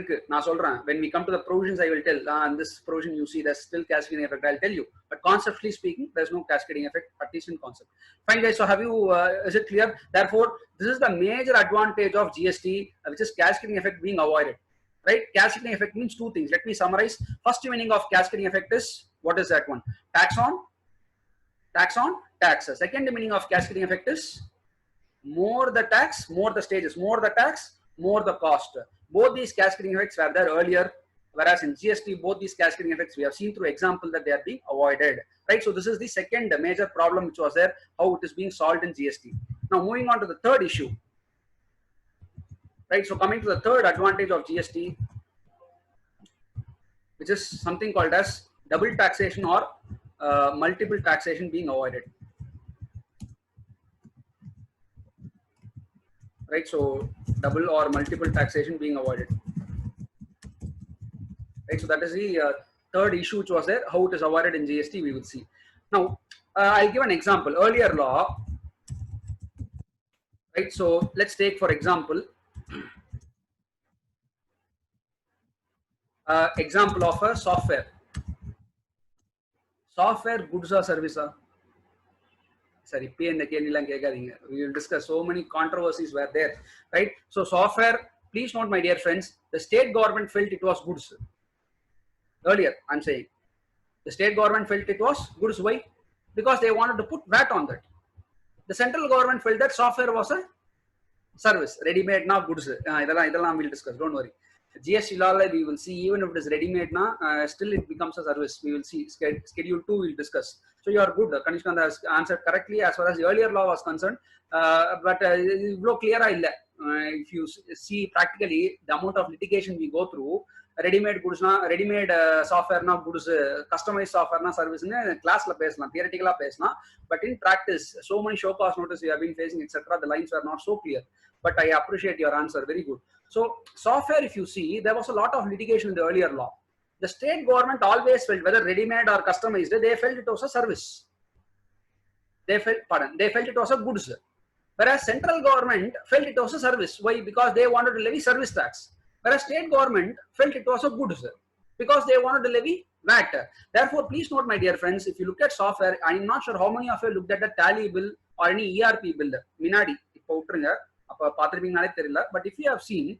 when we come to the provisions, I will tell, and this provision you see there's still cascading effect, I'll tell you, but conceptually speaking there's no cascading effect, at least in concept. Fine guys, so have you is it clear? Therefore this is the major advantage of GST, which is cascading effect being avoided, right? Cascading effect means two things. Let me summarize. First meaning of cascading effect is, what is that one? Tax on tax. Second meaning of cascading effect is more the tax, more the stages, more the tax, more the cost. Both these cascading effects were there earlier, whereas in GST, both these cascading effects we have seen through example that they are being avoided, right? So this is the second major problem which was there, how it is being solved in GST. Now moving on to the third issue, right? So coming to the third advantage of GST, which is something called as double taxation or multiple taxation being avoided. Right, so double or multiple taxation being avoided. Right, so that is the third issue which was there, how it is avoided in GST, we will see. Now, I'll give an example. Earlier law, right, so let's take for example, example of a software. Software goods or service? Sorry, we will discuss, so many controversies were there, right? So software, please note my dear friends, the state government felt it was goods. Earlier, I'm saying, the state government felt it was goods. Why? Because they wanted to put VAT on that. The central government felt that software was a service, ready-made now goods. We'll discuss, don't worry. GST law, we will see, even if it is ready-made now, still it becomes a service. We will see, schedule 2 we'll discuss. So you are good. Kanishkant has answered correctly as far as the earlier law was concerned. But clear, if you see practically the amount of litigation we go through, ready-made goods, ready-made software, goods, customized software, service, class theoretical, but in practice, so many show cause notice we have been facing, etc. The lines are not so clear. But I appreciate your answer. Very good. So software, if you see, there was a lot of litigation in the earlier law. The state government always felt, whether ready-made or customized, they felt it was a service. They felt it was a goods. Whereas central government felt it was a service. Why? Because they wanted to levy service tax. Whereas state government felt it was a goods because they wanted to levy VAT. Therefore, please note, my dear friends, if you look at software, I'm not sure how many of you looked at the Tally bill or any ERP bill. Minadi, but if you have seen,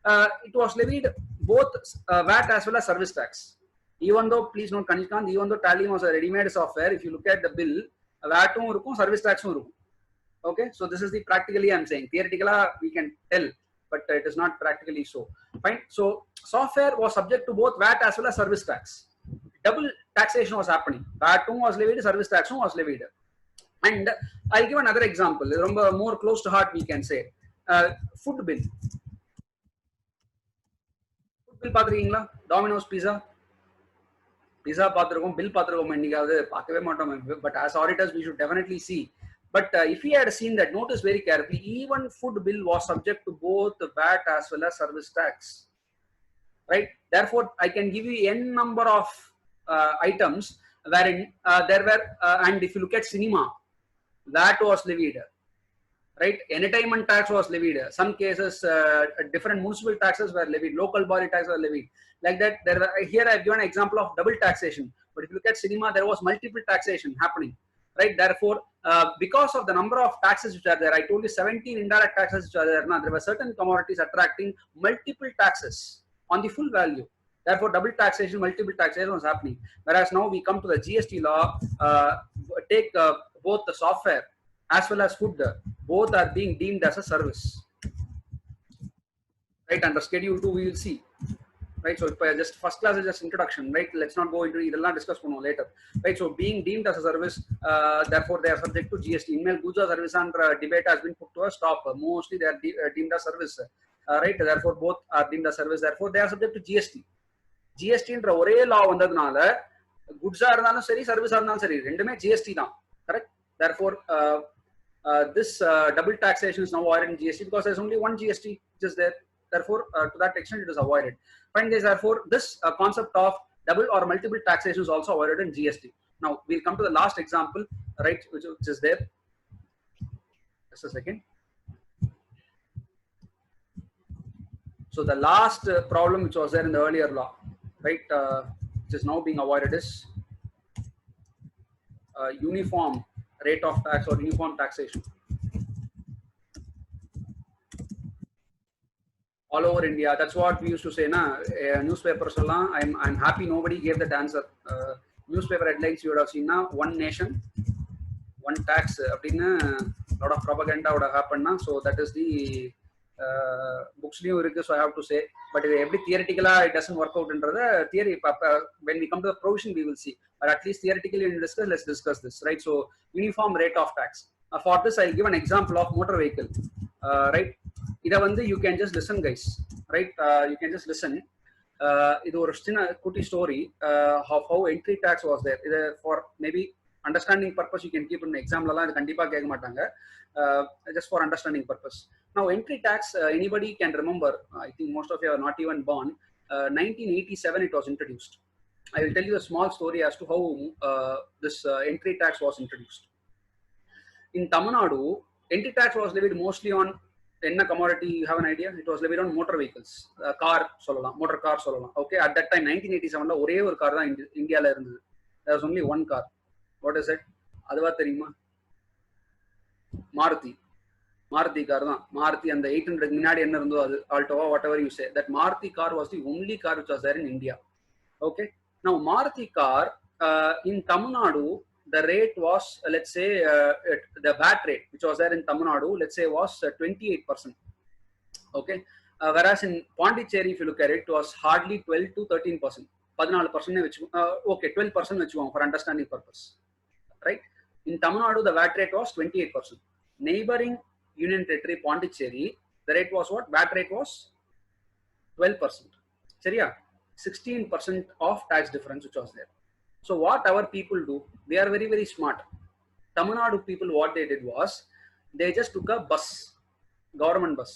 it was levied both VAT as well as service tax. Even though, please note, Kanishkant, even though Tally was a ready-made software, if you look at the bill, VAT service tax. Okay, so this is the practically I'm saying. Theoretically, we can tell, but it is not practically so. Fine. So software was subject to both VAT as well as service tax. Double taxation was happening. VAT was levied, service tax was levied. And I'll give another example. More close to heart, we can say. Food bill. Food bill பாத்துருக்கீங்களா? Domino's pizza. Pizza பாத்துருக்கோம், bill பாத்துருக்கோம் என்னைக்காவது பார்க்கவே மாட்டோம். But as auditors, we should definitely see. But if we had seen that, notice very carefully, even food bill was subject to both the VAT as well as service tax. Right? Therefore, I can give you n number of items wherein there were, and if you look at cinema, VAT was levied. Right? Entertainment tax was levied. Some cases, different municipal taxes were levied, local body tax were levied. Like that, there were, here I've given an example of double taxation. But if you look at cinema, there was multiple taxation happening. Right? Therefore, because of the number of taxes which are there, I told you 17 indirect taxes which are there. Now, there were certain commodities attracting multiple taxes on the full value. Therefore, double taxation, multiple taxation was happening. Whereas now we come to the GST law, take both the software as well as food, both are being deemed as a service. Right? Under schedule 2, we will see. Right? So just first class is just introduction. Right? Let's not go into it. We'll not discuss later. Right? So being deemed as a service, therefore they are subject to GST. Email goods or service and debate has been put to a stop. Mostly they are deemed as service. Right? Therefore both are deemed as service. Therefore they are subject to GST. GST என்ற ஒரே law வந்ததுனால goods ஆ இருந்தாலும் சரி, service ஆ இருந்தாலும் சரி, ரெண்டுமே GST தான். Correct? Therefore this double taxation is now avoided in GST because there's only one GST which is there. Therefore, to that extent, it is avoided. Fine, guys. Therefore, this concept of double or multiple taxation is also avoided in GST. Now, we'll come to the last example, right, which is there. Just a second. So, the last problem which was there in the earlier law, right, which is now being avoided is uniform rate of tax or uniform taxation. All over India. That's what we used to say, na. Newspapers, I'm happy nobody gave that answer. Newspaper headlines you would have seen, na, one nation, one tax. A lot of propaganda would have happened, na. So that is the books. So I have to say, but every theoretically it doesn't work out into the theory. When we come to the provision, we will see. But at least theoretically, let's discuss this, right? So uniform rate of tax. For this, I'll give an example of motor vehicle, right? You can just listen, guys, right? You can just listen. This is a cutie story of how entry tax was there. For maybe understanding purpose, you can keep an exam. Just for understanding purpose. Now, entry tax, anybody can remember. I think most of you are not even born. 1987, it was introduced. I will tell you a small story as to how this entry tax was introduced. In Tamil Nadu, entry tax was levied mostly on என்ன commodity, you have an idea? It was levied on motor vehicles, car சொல்லலாம், motor car சொல்லலாம். Okay, at that time 1987ல ஒரே ஒரு car தான் இந்தியால இருந்தது. There was only one car. What is it? அதுவா தெரியுமா? Maruti car தான். Maruti and the 800 முன்னாடி என்ன இருந்தோ அது Altoa, whatever you say, that Maruti car was the only car which was there in India. Okay, now Maruti car in Tamil Nadu, the rate was, let's say, the VAT rate which was there in Tamil Nadu, let's say, was 28%. Okay, whereas in Pondicherry, if you look at it, it was hardly 12 to 13%. 14%. Okay, 12% for understanding purpose. Right? In Tamil Nadu, the VAT rate was 28%. Neighboring Union Territory, Pondicherry, the rate was what? VAT rate was 12%. Seriya? 16% of tax difference which was there. So what our people do, they are very, very smart. Tamil Nadu people, what they did was, they just took a bus, government bus.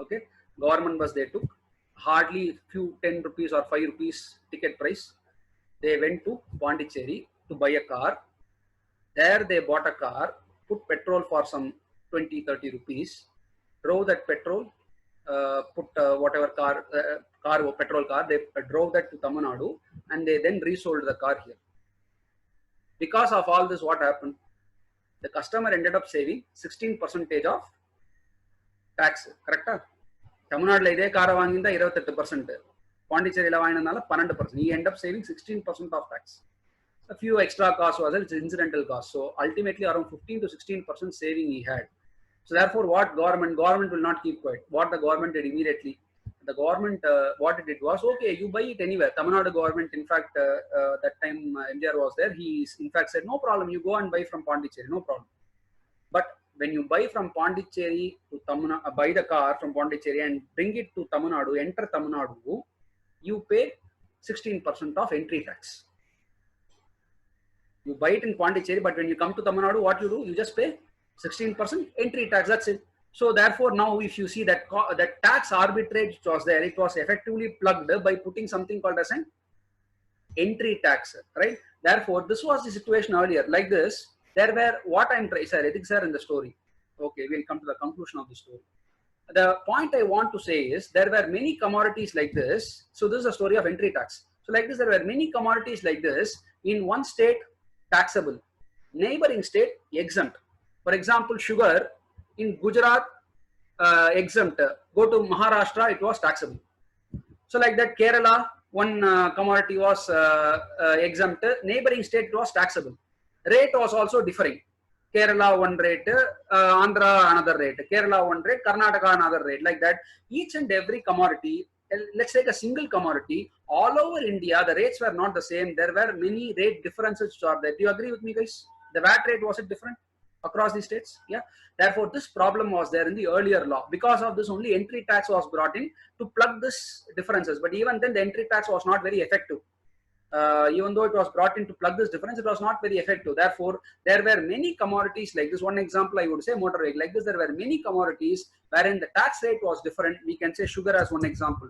Okay, government bus they took, hardly few 10 rupees or 5 rupees ticket price. They went to Pondicherry to buy a car. There they bought a car, put petrol for some 20-30 rupees, drove that petrol, put whatever petrol car, they drove that to Tamil Nadu and they then resold the car here. Because of all this, what happened? The customer ended up saving 16% of tax. Correct? Tamil Nadu ide car vaanginda 28%. Pondicherry vaayinadala 12%. He end up saving 16% of tax. A few extra costs was it's incidental costs. So ultimately around 15 to 16% saving he had. So therefore, what government will not keep quiet. What the government did immediately, the government what it did was, okay, you buy it anywhere. Tamil Nadu government, in fact, that time MJR was there. He in fact said, no problem, you go and buy from Pondicherry, no problem. But when you buy from Pondicherry to Tamil Nadu, buy the car from Pondicherry and bring it to Tamil Nadu, enter Tamil Nadu, you pay 16% of entry tax. You buy it in Pondicherry, but when you come to Tamil Nadu, what you do? You just pay 16% entry tax. That's it. So therefore, now if you see that that tax arbitrage which was there, it was effectively plugged by putting something called as an entry tax, right? Therefore, this was the situation earlier. Like this, there were what I'm trying, sir, ethics are in the story. Okay, we'll come to the conclusion of the story. The point I want to say is there were many commodities like this. So this is a story of entry tax. So like this, there were many commodities like this in one state taxable, neighboring state exempt. For example, sugar in Gujarat exempt. Go to Maharashtra, it was taxable. So like that, Kerala, one commodity was exempt. Neighboring state was taxable. Rate was also differing. Kerala one rate, Andhra another rate, Kerala one rate, Karnataka another rate, like that. Each and every commodity, let's take a single commodity, all over India, the rates were not the same. There were many rate differences which are there. Do you agree with me, guys? The VAT rate, was it different across the states? Yeah. Therefore, this problem was there in the earlier law. Because of this, only entry tax was brought in to plug this differences. But even then, the entry tax was not very effective. Even though it was brought in to plug this difference, it was not very effective. Therefore, there were many commodities like this. One example, I would say motor vehicle. Like this, there were many commodities wherein the tax rate was different. We can say sugar as one example.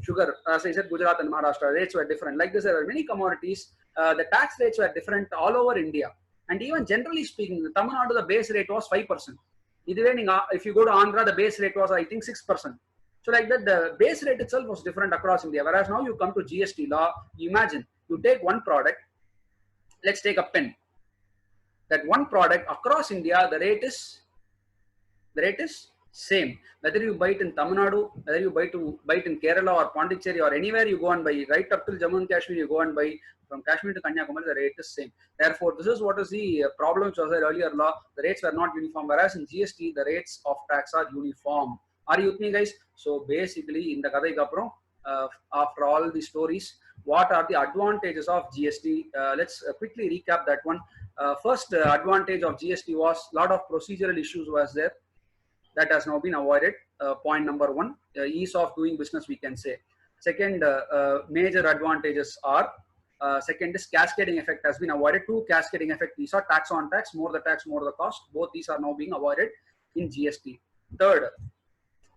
Sugar, as I said, Gujarat and Maharashtra rates were different. Like this, there were many commodities. The tax rates were different all over India. And even generally speaking, the Tamil Nadu, the base rate was 5%. If you go to Andhra, the base rate was, I think, 6%. So like that, the base rate itself was different across India. Whereas now you come to GST law, you imagine, you take one product, let's take a pen. That one product across India, the rate is same. Whether you buy it in Tamil Nadu, whether you buy it in Kerala or Pondicherry or anywhere you go and buy, right up till Jammu and Kashmir, you go and buy. From Kashmir to Kanyakumari, the rate is same. Therefore, this is what is the problem which was there earlier law. The rates were not uniform. Whereas in GST, the rates of tax are uniform. Are you with me, guys? So basically, in the Kadai Kapro, after all the stories, what are the advantages of GST? Let's quickly recap that one. First advantage of GST was a lot of procedural issues was there. That has now been avoided. Point number one, ease of doing business, we can say. Second, major advantages are, second is cascading effect has been avoided. Two cascading effect, these are tax on tax, more the tax, more the cost. Both these are now being avoided in GST. Third,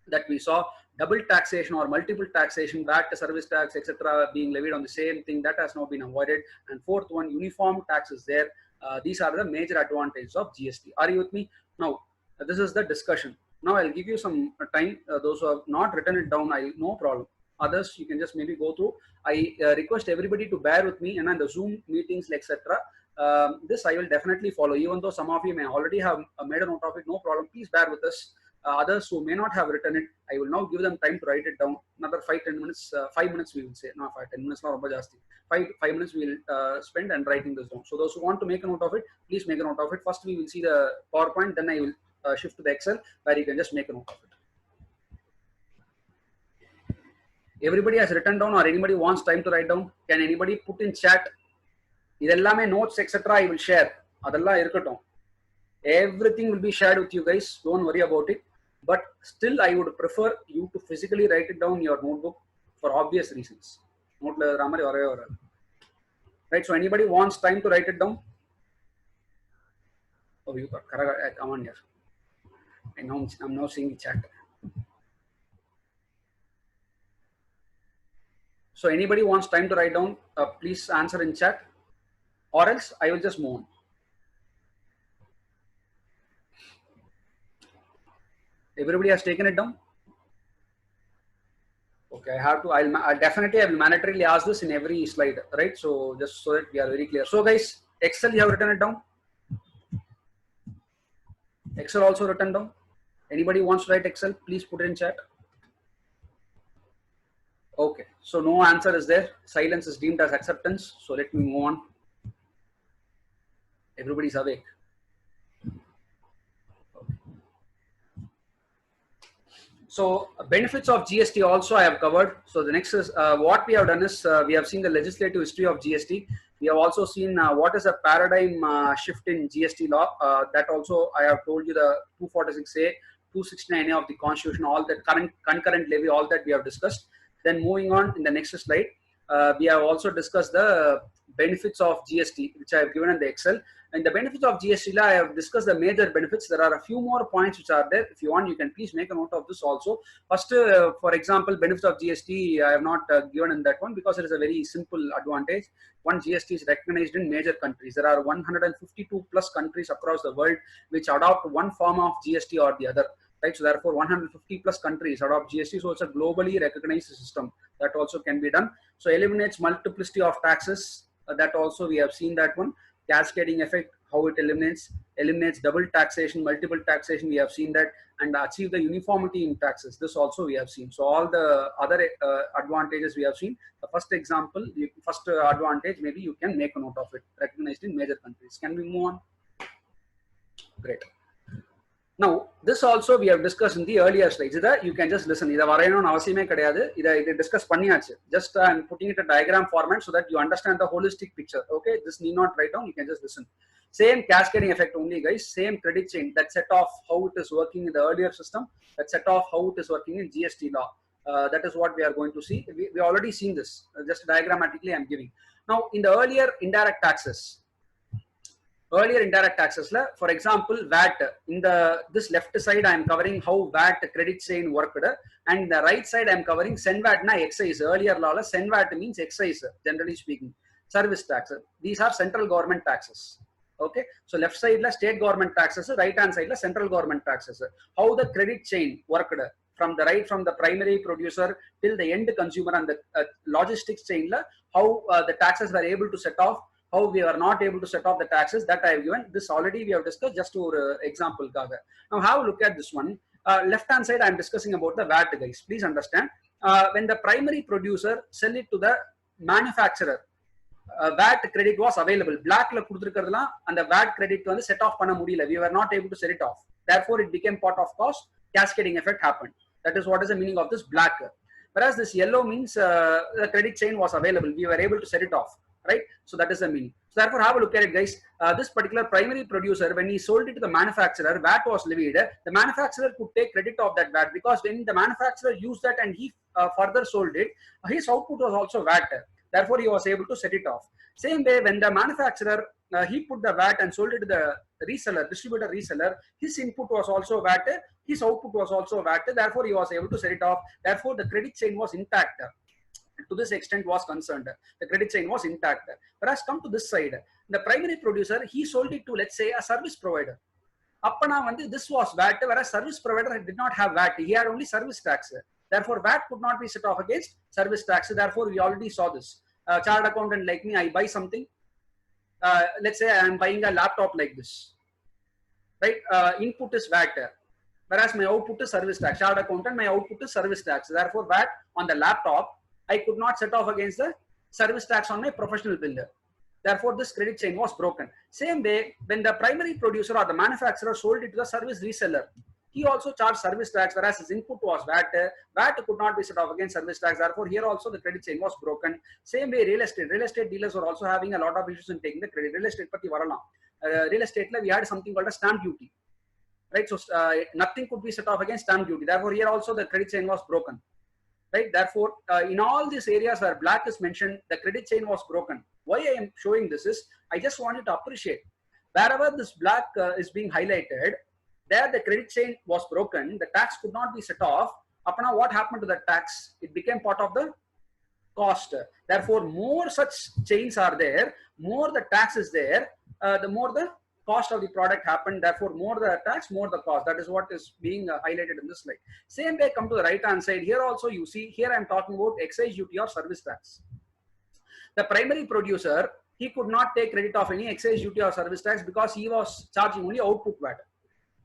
that we saw double taxation or multiple taxation, VAT, service tax, etc. being levied on the same thing, that has now been avoided. And fourth one, uniform tax is there. These are the major advantages of GST. Are you with me? Now, this is the discussion. Now I'll give you some time. Those who have not written it down, no problem. Others, you can just maybe go through. I request everybody to bear with me, and on the Zoom meetings, etc. This I will definitely follow. Even though some of you may already have made a note of it, no problem. Please bear with us. Others who may not have written it, I will now give them time to write it down. Another 5-10 minutes, 5 minutes we will say, not 5-10 minutes, not 5 minutes we will spend and writing this down. So those who want to make a note of it, please make a note of it. First we will see the PowerPoint, then I will shift to the Excel where you can just make a note of it. Everybody has written down, or anybody wants time to write down? Can anybody put in chat? Idellame notes, etc. I will share. Adalla irukattum. Everything will be shared with you guys. Don't worry about it. But still, I would prefer you to physically write it down in your notebook for obvious reasons. Right. So anybody wants time to write it down? Oh, you thought, come on here. I'm now seeing the chat. So anybody wants time to write down, please answer in chat, or else I will just move on. Everybody has taken it down? Okay, I have to, I will mandatorily ask this in every slide, right? So just so that we are very clear. So guys, Excel, you have written it down? Excel also written down? Anybody wants to write Excel, please put it in chat. Okay, So no answer is there. Silence is deemed as acceptance. So let me move on. Everybody's awake. So benefits of GST also I have covered. So the next is what we have done is we have seen the legislative history of GST. We have also seen what is a paradigm shift in GST law. That also I have told you the 246A, 269A of the Constitution, all that current concurrent levy, all that we have discussed. Then moving on in the next slide, we have also discussed the benefits of GST, which I have given in the Excel. And the benefits of GST law, I have discussed the major benefits. There are a few more points which are there. If you want, you can please make a note of this also. First, for example, benefits of GST, I have not given in that one because it is a very simple advantage. One, GST is recognized in major countries. There are 152 plus countries across the world which adopt one form of GST or the other. Right, so therefore 150 plus countries adopt GST, so it's a globally recognized system. That also can be done. So eliminates multiplicity of taxes. That also we have seen that one. Cascading effect, how it eliminates double taxation, multiple taxation, we have seen that, and achieve the uniformity in taxes. This also we have seen. So all the other advantages we have seen. The first example, first advantage, maybe you can make a note of it. Recognized in major countries. Can we move on? Great. Now, this also we have discussed in the earlier slides. You can just listen. Discuss just I'm putting it in a diagram format so that you understand the holistic picture. Okay, this need not write down. You can just listen. Same cascading effect only, guys. Same credit chain. That set off how it is working in the earlier system. That set off how it is working in GST law. That is what we are going to see. We already seen this. Just diagrammatically, I'm giving. Now, in the earlier indirect taxes. Earlier indirect taxes, for example, VAT. In this left side, I am covering how VAT credit chain worked, and the right side I am covering SENVAT na excise. Earlier law, SENVAT means excise, generally speaking. Service tax. These are central government taxes. Okay, so left side la state government taxes, right hand side la central government taxes. How the credit chain worked from the primary producer till the end consumer and the logistics chain la, how the taxes were able to set off. How we are not able to set off the taxes, that I have given. This already we have discussed, just to example. Now have a look at this one. Left hand side I am discussing about the VAT, guys. Please understand. When the primary producer sell it to the manufacturer, VAT credit was available. Black la kuduthirukradala and the VAT credit வந்து set off பண்ண முடியல. We were not able to set it off. Therefore, it became part of cost. Cascading effect happened. That is what is the meaning of this black. Whereas this yellow means the credit chain was available. We were able to set it off. Right, so that is the meaning. So therefore, have a look at it, guys. This particular primary producer, when he sold it to the manufacturer, VAT was levied. The manufacturer could take credit of that VAT because when the manufacturer used that and he further sold it, his output was also VAT. Therefore, he was able to set it off. Same way, when the manufacturer he put the VAT and sold it to the reseller, distributor reseller, his input was also VAT, his output was also VAT. Therefore, he was able to set it off. Therefore, the credit chain was intact. To this extent was concerned, the credit chain was intact. Whereas come to this side, the primary producer, he sold it to, let's say, a service provider. This was VAT, whereas service provider did not have VAT. He had only service tax. Therefore, VAT could not be set off against service tax. Therefore, we already saw this. Chartered accountant like me, I buy something. Let's say I am buying a laptop like this. Right? Input is VAT. Whereas my output is service tax. Chartered accountant, my output is service tax. Therefore, VAT on the laptop, I could not set off against the service tax on my professional bill. Therefore, this credit chain was broken. Same way, when the primary producer or the manufacturer sold it to the service reseller, he also charged service tax, whereas his input was VAT. VAT could not be set off against service tax. Therefore, here also the credit chain was broken. Same way, real estate. Real estate dealers were also having a lot of issues in taking the credit. Real estate patti varalam. Real estate we had something called a stamp duty. Right? So, nothing could be set off against stamp duty. Therefore, here also the credit chain was broken. Right? Therefore, in all these areas where black is mentioned, the credit chain was broken. Why I am showing this is, I just wanted to appreciate, wherever this black is being highlighted, there the credit chain was broken, the tax could not be set off. Apana, what happened to the tax? It became part of the cost. Therefore, more such chains are there, more the tax is there, the more the cost of the product happened. Therefore, more the tax, more the cost. That is what is being highlighted in this slide. Same way, come to the right hand side. Here also you see, here I am talking about excise duty or service tax. The primary producer, he could not take credit of any excise duty or service tax because he was charging only output VAT.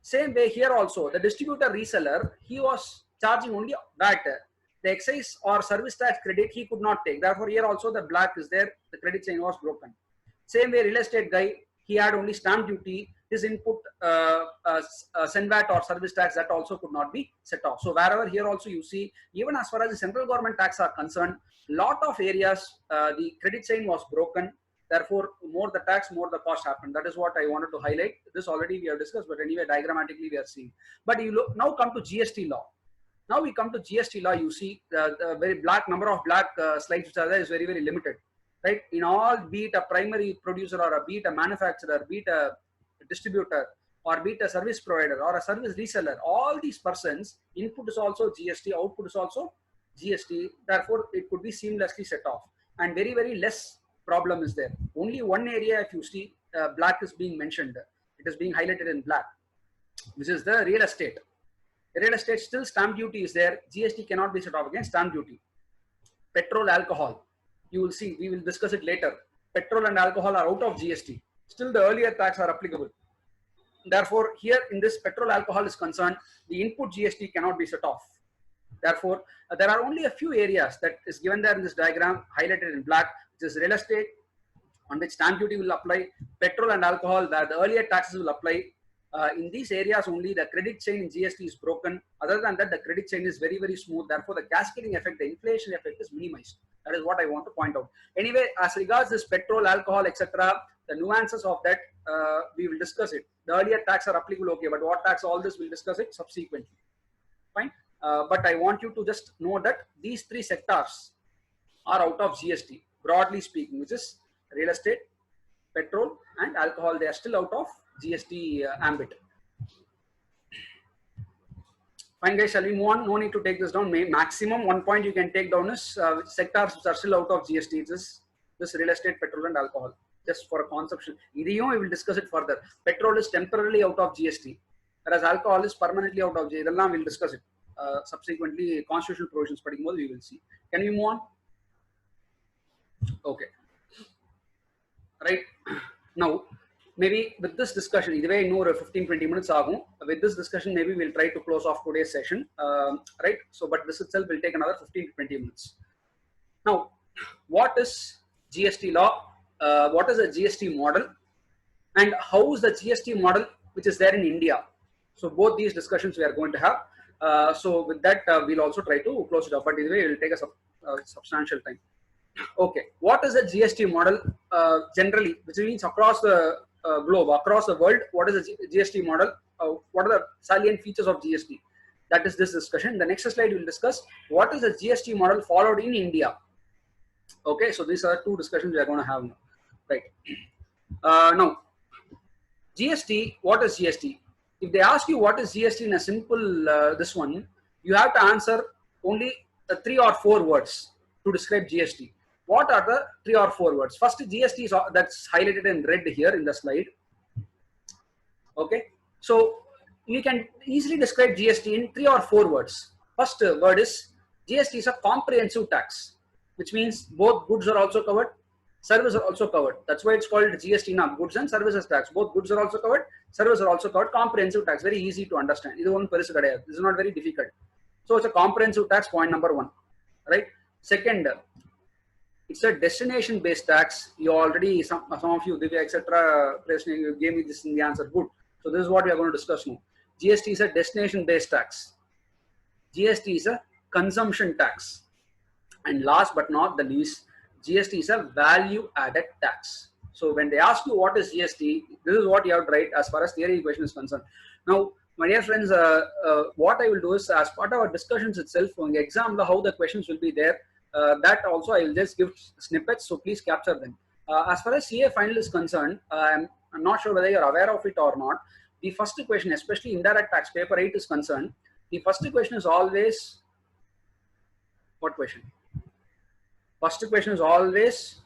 Same way here also, the distributor reseller, he was charging only VAT. the excise or service tax credit he could not take. Therefore, here also the black is there. The credit chain was broken. Same way, real estate guy, he had only stamp duty. His input SENVAT or service tax, that also could not be set off. So wherever here also you see, even as far as the central government tax are concerned, lot of areas the credit chain was broken. Therefore, more the tax, more the cost happened. That is what I wanted to highlight. This already we have discussed, but anyway, diagrammatically we are seeing. But you look, now come to GST law. Now we come to GST law. You see the very black number of black slides which are there is very, very limited, right? In all, be it a primary producer or be it a manufacturer, be it a distributor, or be it a service provider or a service reseller, all these persons, input is also GST, output is also GST. Therefore, it could be seamlessly set off, and very, very less problem is there. Only one area, if you see, black is being mentioned. It is being highlighted in black, which is the real estate. Real estate, still stamp duty is there. GST cannot be set off against stamp duty. Petrol, alcohol, you will see, we will discuss it later. Petrol and alcohol are out of GST. Still the earlier tax are applicable. Therefore, here in this petrol alcohol is concerned, the input GST cannot be set off. Therefore, there are only a few areas that is given there in this diagram, highlighted in black, which is real estate, on which stamp duty will apply, petrol and alcohol, where the earlier taxes will apply. In these areas only the credit chain in GST is broken. Other than that, the credit chain is very, very smooth. Therefore, the cascading effect, the inflation effect is minimized. That is what I want to point out. Anyway, as regards this petrol, alcohol, etc., the nuances of that, we will discuss it. The earlier tax are applicable, okay, but what tax, all this we'll discuss it subsequently. Fine. But I want you to just know that these three sectors are out of GST, broadly speaking, which is real estate, petrol, and alcohol. They are still out of GST ambit. Fine, guys, shall we move on? No need to take this down. Maximum 1 point you can take down is sectors which are still out of GST. It is this real estate, petrol, and alcohol. Just for a conception. We will discuss it further. Petrol is temporarily out of GST, whereas alcohol is permanently out of GST. We will discuss it subsequently. Constitutional provisions, we will see. Can we move on? Okay. Right. Now, maybe with this discussion, either way, 15-20 minutes ago. With this discussion, maybe we'll try to close off today's session. Right. So, but this itself will take another 15-20 minutes. Now, what is GST law? What is a GST model? And how is the GST model which is there in India? So, both these discussions we are going to have. So, with that, we'll also try to close it up. But either way, it will take a substantial time. Okay. What is a GST model generally, which means across the globe, across the world? What is a GST model? What are the salient features of GST? That is this discussion. The next slide will discuss what is the GST model followed in India. Okay, so these are two discussions we are going to have now. Right. Now, GST, what is GST? If they ask you what is GST in a simple this one, you have to answer only 3 or 4 words to describe GST. What are the 3 or 4 words? First, GST is that's highlighted in red here in the slide. Okay, so you can easily describe GST in 3 or 4 words. First word is GST is a comprehensive tax, which means both goods are also covered, services are also covered. That's why it's called GST now, goods and services tax. Both goods are also covered, services are also covered. Comprehensive tax, very easy to understand. This is not very difficult. So it's a comprehensive tax, point number 1, right? Second, it's a destination-based tax. You already, some of you, Divya, etc., you gave me this in the answer. Good. So this is what we are going to discuss now. GST is a destination-based tax. GST is a consumption tax. And last but not the least, GST is a value-added tax. So when they ask you what is GST, this is what you have to write as far as theory equation is concerned. Now, my dear friends, what I will do is, as part of our discussions itself, on the exam, how the questions will be there, that also I will just give snippets, so please capture them. As far as CA final is concerned, I'm not sure whether you're aware of it or not. The first question, especially indirect tax paper 8 is concerned, the first question is always, what question? First question is always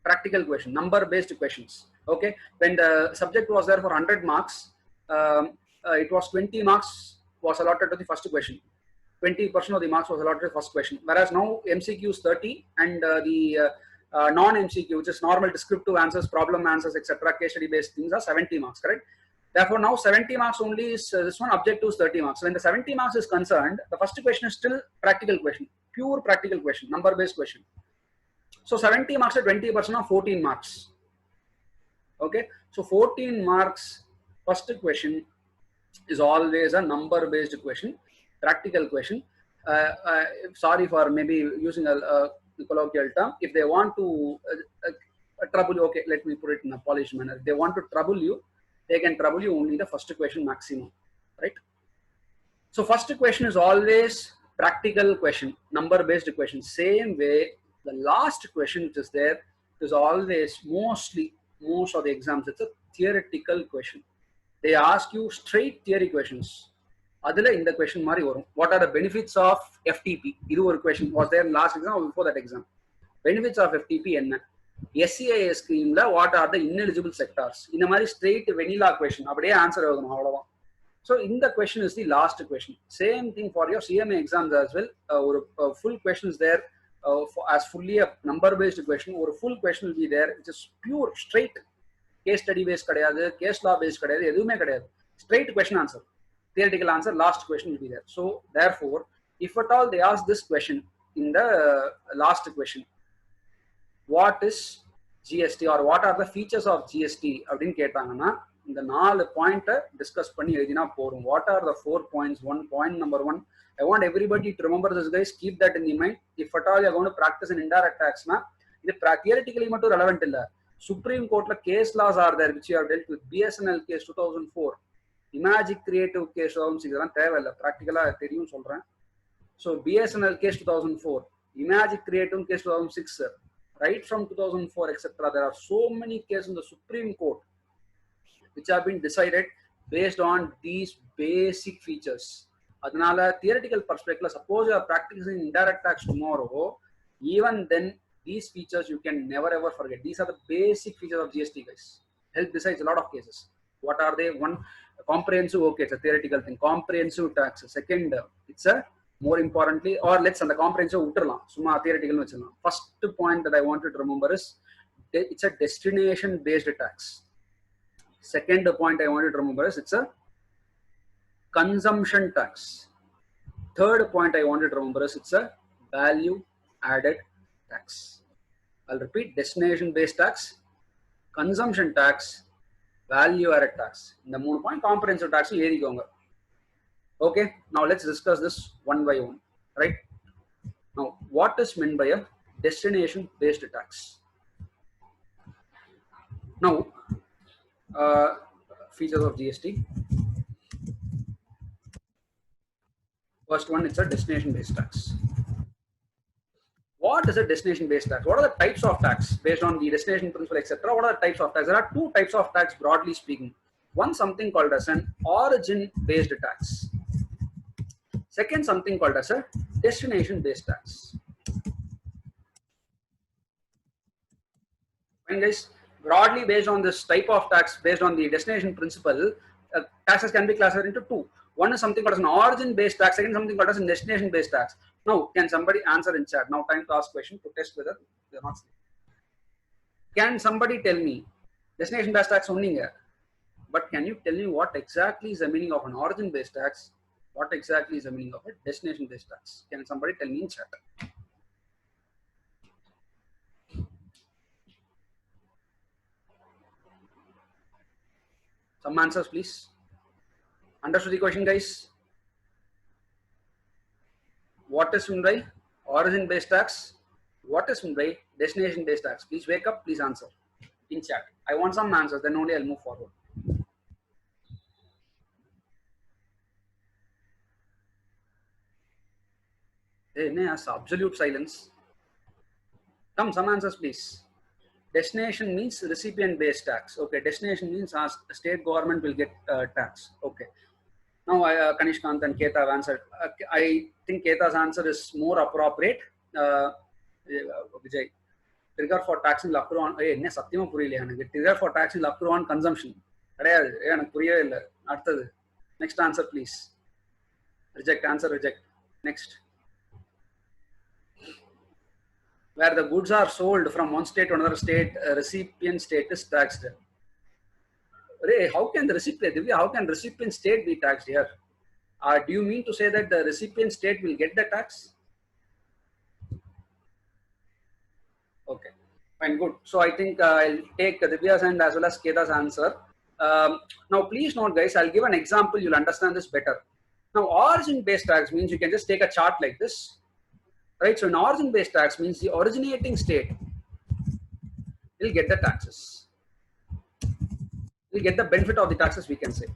practical question, number based questions. Okay, when the subject was there for 100 marks, it was 20 marks was allotted to the first question. 20% of the marks was allotted to the first question. Whereas now MCQ is 30 and the non-MCQ, which is normal descriptive answers, problem answers, etc., case study based things are 70 marks, correct? Therefore, now 70 marks only is this one, objective is 30 marks. When the 70 marks is concerned, the first question is still practical question, pure practical question, number based question. So 70 marks at 20% of 14 marks. Okay, so 14 marks, first question is always a number based question, practical question. Sorry for maybe using a colloquial term. If they want to trouble you, okay, let me put it in a polished manner. If they want to trouble you, they can trouble you only the first question maximum, right? So first question is always practical question, number based question. Same way, the last question which is there is always most of the exams, it's a theoretical question. They ask you straight theory questions. Adila in the question mari varum. What are the benefits of FTP? Idu or question was there in last exam or before that exam. Benefits of FTP enna? SCIS scheme la what are the ineligible sectors? In a mari straight vanilla question. Abadiye answer avadum avladha. So in the question is the last question. Same thing for your CMA exams as well. Full question is there as fully a number based question, or a full question will be there, which is pure straight case study based kadayadu, case law based kadayadu, edume kadayadu. Straight question answer, theoretical answer, last question will be there. So therefore, if at all they ask this question in the last question, what is GST or what are the features of GST? அப்படினு கேட்டாங்கன்னா இந்த 4 point discuss பண்ணி எழுதினா போறோம். What are the 4 points? Point number 1, I want everybody to remember this, guys. Keep that in the mind. If at all you are going to practice in indirect tax na, இது theoretically மட்டும் relevant இல்ல. Supreme Court la case laws are there which you have dealt with. BSNL case 2004, Imagic Creative case 2006, இதெல்லாம் தேவையில்லை, practically தெரியும் சொல்றேன். So BSNL case 2004, Imagic Creative case 2006, right from 2004 etc. There are so many cases in the Supreme Court which have been decided based on these basic features. Adanala theoretical perspective, suppose you are practicing indirect tax tomorrow, even then these features you can never ever forget. These are the basic features of GST, guys. Help decides a lot of cases. What are they? One, comprehensive, okay, it's a theoretical thing. Comprehensive tax. Second, it's a more importantly, or let's on the comprehensive utterla, summa theoretical vechilla. First point that I wanted to remember is it's a destination based tax. Second point I wanted to remember is it's a consumption tax. Third point I wanted to remember is it's a value added tax. I'll repeat: destination based tax, consumption tax, value added tax. In the 3 point comprehensive tax erikonga. Okay, now let's discuss this one by one, right? Now, what is meant by a destination based tax? Now, features of GST. First one, it's a destination based tax. What is a destination based tax? What are the types of tax based on the destination principle, etc.? What are the types of tax? There are 2 types of tax broadly speaking. One, something called as an origin based tax. Second, something called as a destination based tax. Fine, guys. Broadly based on this type of tax, based on the destination principle, taxes can be classified into 2. One is something called as an origin based tax. Second, something called as a destination based tax. Now, can somebody answer in chat? Now, time to ask question to test whether they are not. Can somebody tell me destination based tax only here? But can you tell me what exactly is the meaning of an origin based tax? What exactly is the meaning of a destination based tax? Can somebody tell me in chat? Some answers, please. Understood the question, guys? What is meant by origin based tax? What is meant by destination based tax? Please wake up, please answer in chat. I want some answers, then only I'll move forward. Hey, absolute silence. Come, some answers, please. Destination means recipient based tax. Okay, destination means state government will get tax. Okay. Now, Kanishkant and Keta have answered. I think Keta's answer is more appropriate. Vijay, trigger for tax in Lapur on trigger for tax in Lapur on consumption. Next answer, please. Reject, answer, reject. Next. Where the goods are sold from one state to another state, recipient state is taxed. Ray, how can the recipient, Divya, how can recipient state be taxed here? Do you mean to say that the recipient state will get the tax? Okay, fine, good. So I think I'll take Divya's and as well as Keda's answer. Now, please note, guys, I'll give an example. You'll understand this better. Now, origin-based tax means you can just take a chart like this, right? So, an origin-based tax means the originating state will get the taxes. Will get the benefit of the taxes, we can say,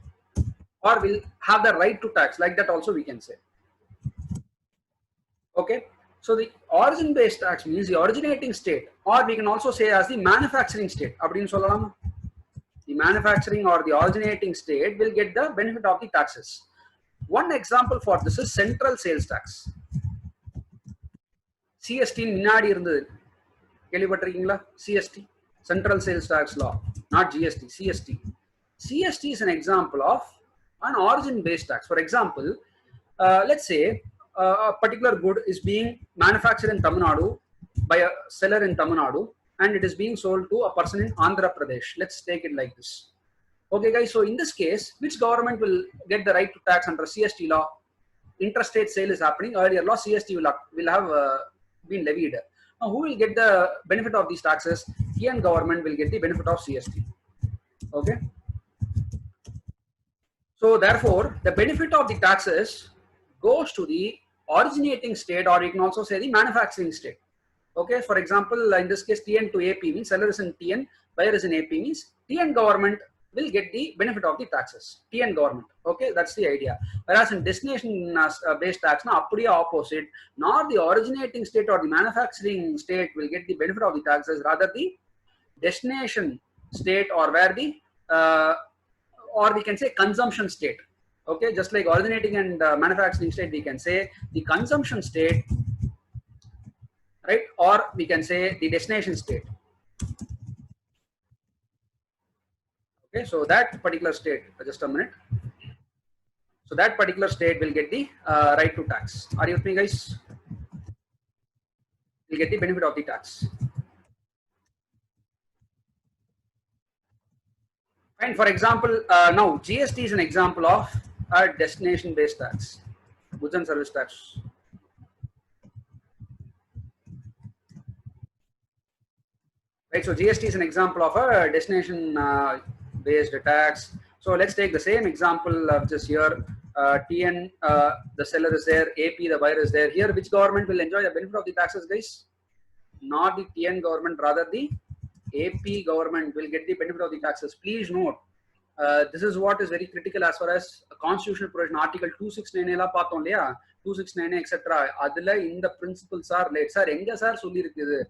or will have the right to tax. Like that, also we can say. Okay. So the origin based tax means the originating state, or we can also say as the manufacturing state. The manufacturing or the originating state will get the benefit of the taxes. One example for this is central sales tax. CST முன்னாடி இருந்தது கேள்விப்பட்டிருக்கீங்களா? CST, Central Sales Tax Law, not GST, CST. CST is an example of an origin based tax. For example, let's say a particular good is being manufactured in Tamil Nadu by a seller in Tamil Nadu and it is being sold to a person in Andhra Pradesh. Let's take it like this. Okay guys, so in this case, which government will get the right to tax under CST law? Interstate sale is happening. Earlier law CST will have been levied. Now who will get the benefit of these taxes? TN government will get the benefit of CST. Okay. So therefore, the benefit of the taxes goes to the originating state, or you can also say the manufacturing state. Okay, for example, in this case, TN to AP means seller is in TN, buyer is in AP means TN government will get the benefit of the taxes. TN government. Okay, that's the idea. Whereas in destination based tax, now appudiya opposite, not the originating state or the manufacturing state will get the benefit of the taxes, rather the destination state, or where the or we can say consumption state. Okay, just like originating and manufacturing state, we can say the consumption state, right? Or we can say the destination state. Okay, so that particular state, just a minute. So that particular state will get the right to tax. Are you with me, guys? Will get the benefit of the tax. And for example, now GST is an example of a destination based tax, goods and service tax. Right, so GST is an example of a destination based tax. So let's take the same example of just here. TN, the seller is there, AP, the buyer is there. Here, which government will enjoy the benefit of the taxes, guys? Not the TN government, rather the AP government will get the benefit of the taxes. Please note, this is what is very critical as far as constitutional provision, Article 269 la paathom illaya, 269 etc. adula in the principles are late. Sir, enga sir solli irukku.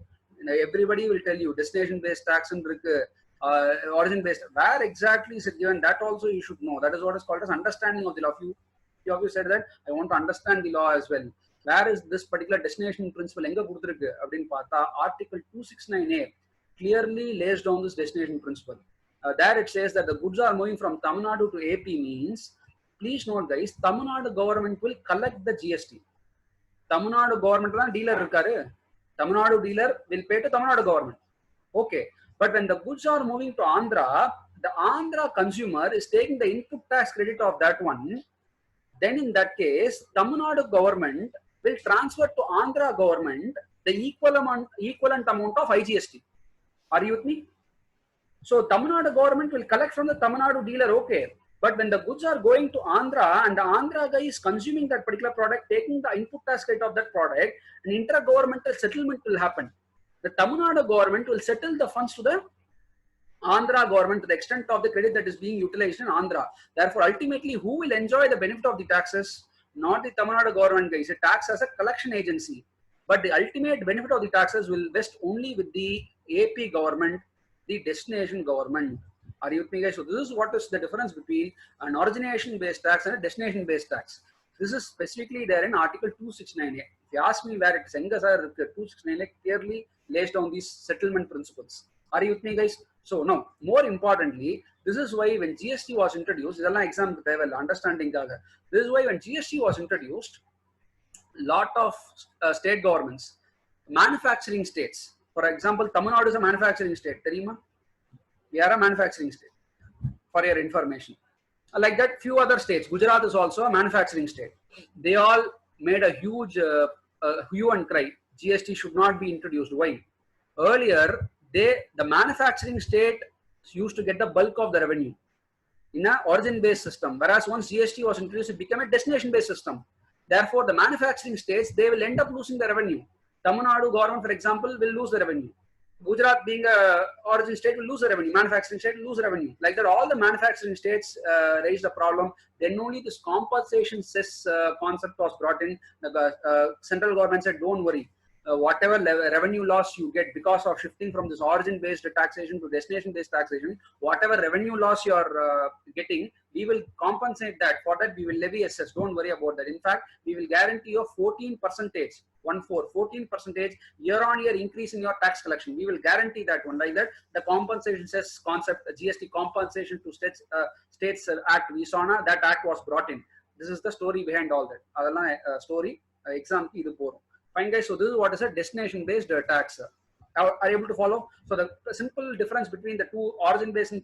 Everybody will tell you destination based tax and origin based. Where exactly is it given? That also you should know. That is what is called as understanding of the law. Few of you said that I want to understand the law as well. Where is this particular destination principle enga kuduthirukku appdin paatha? Article 269A clearly lays down this destination principle. There it says that the goods are moving from Tamil Nadu to AP means, please note guys, Tamil Nadu government will collect the GST. Tamil Nadu government la dealer irukkaru. Tamil Nadu dealer will pay to Tamil Nadu government. Okay. But when the goods are moving to Andhra, the Andhra consumer is taking the input tax credit of that one. Then in that case, Tamil Nadu government will transfer to Andhra government the equivalent amount of IGST. Are you with me? So Tamil Nadu government will collect from the Tamil Nadu dealer, okay. But when the goods are going to Andhra and the Andhra guy is consuming that particular product, taking the input tax rate of that product, an inter-governmental settlement will happen. The Tamil Nadu government will settle the funds to the Andhra government to the extent of the credit that is being utilized in Andhra. Therefore, ultimately, who will enjoy the benefit of the taxes? Not the Tamil Nadu government guys. It acts as a collection agency. But the ultimate benefit of the taxes will vest only with the AP government, the destination government. Are you with me guys? So this is what is the difference between an origination based tax and a destination based tax. This is specifically there in Article 269A. If you ask me where it is, enga sir 269A clearly lays down these settlement principles. Are you with me guys? So now, more importantly, this is why when GST was introduced, exam understanding. This is why when GST was introduced, lot of state governments, manufacturing states, for example, Tamil Nadu is a manufacturing state. We are a manufacturing state. for your information. Like that, few other states. Gujarat is also a manufacturing state. They all made a huge hue and cry. GST should not be introduced. Why? Earlier, the manufacturing state used to get the bulk of the revenue in an origin-based system, whereas once GST was introduced, it became a destination-based system. Therefore, the manufacturing states, they will end up losing the revenue. Tamil Nadu government, for example, will lose the revenue. Gujarat being a origin state will lose the revenue. Manufacturing state will lose the revenue. Like that, all the manufacturing states raised the problem. Then only this compensation cess concept was brought in. The central government said, don't worry. Whatever revenue loss you get because of shifting from this origin-based taxation to destination-based taxation, whatever revenue loss you are getting, we will compensate that. For that, we will levy a cess. Don't worry about that. In fact, we will guarantee you 14%, 14% year-on-year increase in your tax collection. We will guarantee that one. Like that, the compensation cess concept, GST compensation to states act, we saw na, that act was brought in. This is the story behind all that. Adala story exam idu porum. Fine guys, so this is what is a destination based tax. Are you able to follow? So the simple difference between the two origin based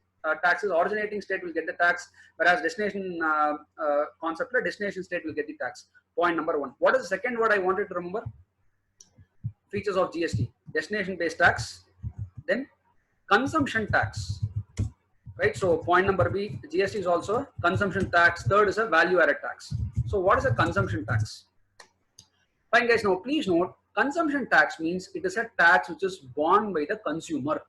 taxes, originating state will get the tax, whereas destination concept, destination state will get the tax. Point number one. What is the second word I wanted to remember? Features of GST. Destination based tax, then consumption tax. Right, so point number B, GST is also consumption tax. Third is a value added tax. So what is a consumption tax? Fine guys, now please note, consumption tax means it is a tax which is borne by the consumer.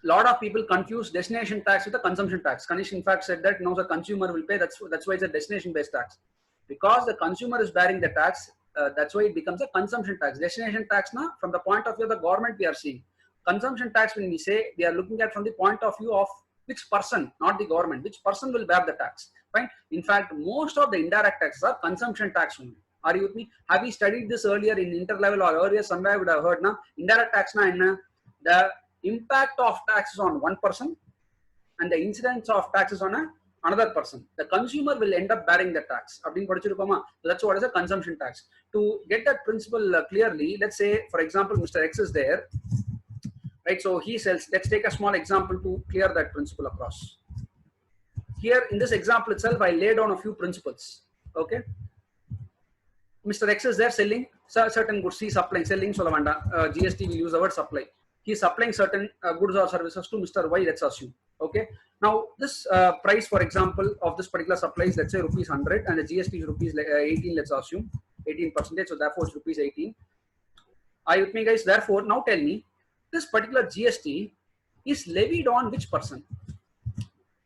Lot of people confuse destination tax with the consumption tax. Kanish in fact said that no, the consumer will pay, that's why it's a destination based tax. Because the consumer is bearing the tax, that's why it becomes a consumption tax. Destination tax now, from the point of view of the government we are seeing. Consumption tax, when we say, we are looking at from the point of view of which person, not the government, which person will bear the tax. Right? In fact, most of the indirect taxes are consumption tax only. Are you with me? Have we studied this earlier in interlevel or earlier somewhere I would have heard na? Indirect tax na inna, the impact of taxes on one person and the incidence of taxes on another person. The consumer will end up bearing the tax. So that's what is a consumption tax. To get that principle clearly, let's say for example Mr. X is there, right? So he sells. Let's take a small example to clear that principle across. Here in this example itself, I laid down a few principles. Okay. Mr. X is there selling certain goods. He is supplying, selling Solavanda. GST will use the word supply. He is supplying certain goods or services to Mr. Y, let's assume. Okay. Now, this price, for example, of this particular supply is, let's say, rupees 100 and the GST is rupees 18, let's assume. 18%. So, therefore, it's rupees 18. Are you with me, guys? Therefore, now tell me, this particular GST is levied on which person?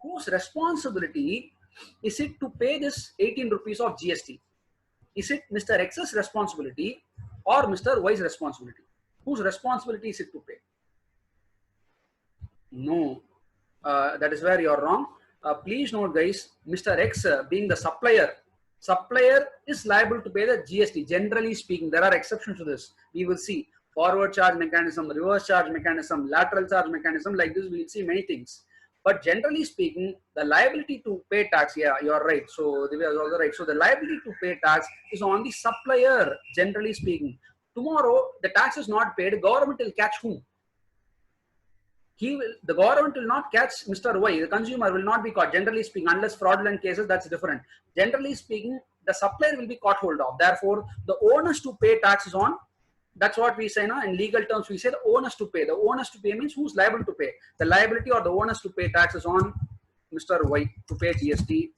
Whose responsibility is it to pay this 18 rupees of GST? Is it Mr. X's responsibility or Mr. Y's responsibility? Whose responsibility is it to pay? No, that is where you are wrong. Please note, guys, Mr. X being the supplier is liable to pay the GST. Generally speaking, there are exceptions to this. We will see forward charge mechanism, reverse charge mechanism, lateral charge mechanism. Like this, we will see many things. But generally speaking, the liability to pay tax, yeah, you are right. So they are also right. So the liability to pay tax is on the supplier, generally speaking. Tomorrow, the tax is not paid, government will catch whom? The government will not catch Mr. Y, the consumer will not be caught, generally speaking, unless fraudulent cases, that's different. Generally speaking, the supplier will be caught hold of. Therefore, the onus to pay tax is on. That's what we say now. In legal terms, we say the onus to pay. The onus to pay means who's liable to pay. The liability or the onus to pay tax is on Mr. Y to pay GST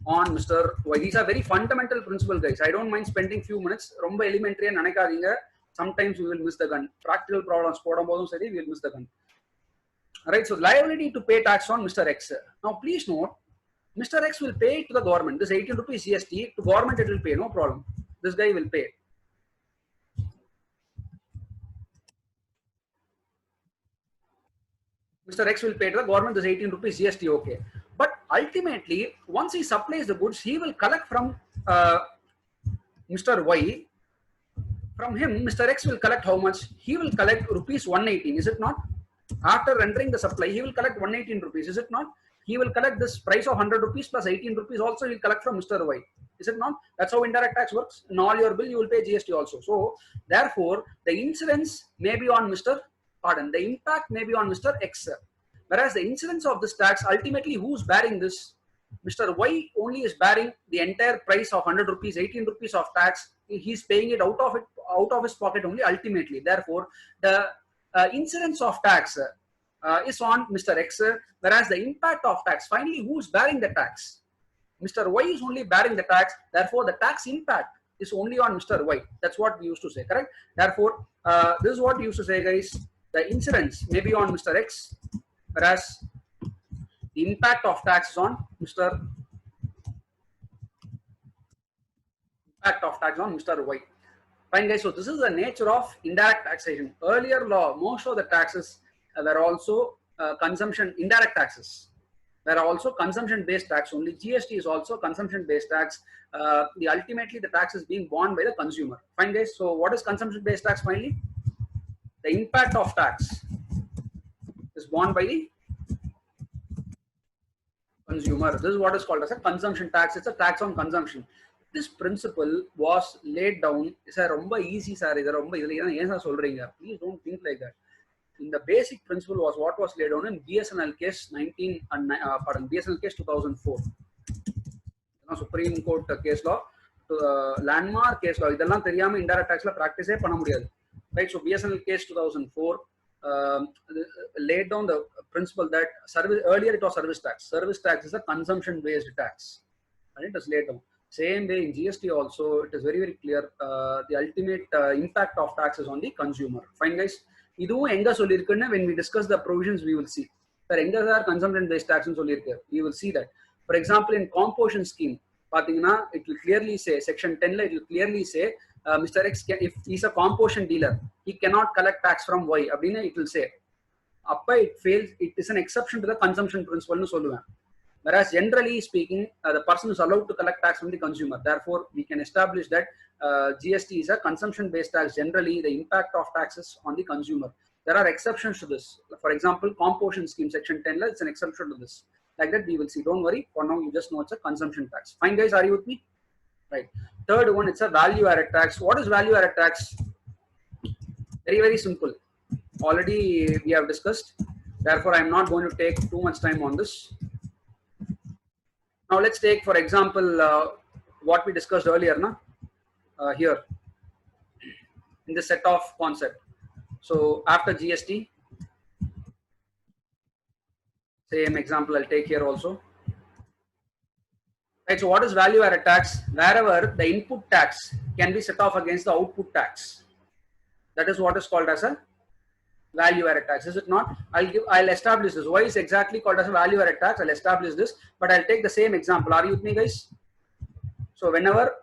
on Mr. Y. These are very fundamental principles, guys. I don't mind spending few minutes. Romba elementary and nanakadinga. Sometimes we will miss the gun. Practical problems, we will miss the gun. Alright, so liability to pay tax on Mr. X. Now, please note, Mr. X will pay to the government. This 18 rupees GST to government it will pay, no problem. This guy will pay. Mr. X will pay to the government this 18 rupees GST, okay. But ultimately, once he supplies the goods, he will collect from Mr. Y. From him, Mr. X will collect how much? He will collect rupees 118, is it not? After rendering the supply, he will collect 118 rupees, is it not? He will collect this price of 100 rupees plus 18 rupees also he will collect from Mr. Y. Is it not? That's how indirect tax works. In all your bill, you will pay GST also. So, therefore, the incidence may be on Mr. Pardon, the impact may be on Mr. X. Whereas the incidence of this tax, ultimately who's bearing this? Mr. Y only is bearing the entire price of 100 rupees, 18 rupees of tax. He's paying it out of his pocket only ultimately. Therefore, the incidence of tax is on Mr. X, whereas the impact of tax, finally, who's bearing the tax? Mr. Y is only bearing the tax. Therefore, the tax impact is only on Mr. Y. That's what we used to say, correct? Therefore, this is what we used to say, guys. The incidence may be on Mr. X, whereas the impact of tax is on Mr. Y. Fine, guys. So this is the nature of indirect taxation. Earlier law, most of the taxes were also indirect taxes. There are also consumption-based tax only. GST is also consumption-based tax. Ultimately, the tax is being borne by the consumer. Fine, guys. So what is consumption-based tax finally? The impact of tax is borne by the consumer. This is what is called as a consumption tax. It's a tax on consumption. This principle was laid down. It's a romba easy, sir. Please don't think like that. In the basic principle was what was laid down in BSNL case BSNL case 2004. Supreme Court case law, landmark case law. Idella theriyama indirect tax la practice panna mudiyadhu. Right? So BSNL case 2004 laid down the principle that earlier it was service tax. Service tax is a consumption based tax, and it is laid down. Same way in GST also, it is very, very clear. The ultimate impact of tax is on the consumer. Fine, guys. When we discuss the provisions, we will see. Are consumption-based tax we will see that. For example, in composition scheme, it will clearly say, section 10, it will clearly say, Mr. X, if he's a composition dealer, he cannot collect tax from Y. It will say, it fails, it is an exception to the consumption principle. Whereas generally speaking, the person is allowed to collect tax from the consumer. Therefore, we can establish that GST is a consumption-based tax. Generally, the impact of taxes on the consumer. There are exceptions to this. For example, composition scheme section 10, it's an exception to this. Like that, we will see. Don't worry. For now, you just know it's a consumption tax. Fine, guys. Are you with me? Right. Third one, it's a value-added tax. What is value-added tax? Very, very simple. Already we have discussed. Therefore, I'm not going to take too much time on this. Now let's take, for example, what we discussed earlier, here in the set of concept. So after GST, same example I'll take here also. Right. So what is value added tax? Wherever the input tax can be set off against the output tax. That is what is called as a value added tax, is it not? I'll establish this. Why is exactly called as a value added tax? I'll establish this, but I'll take the same example. Are you with me, guys? So whenever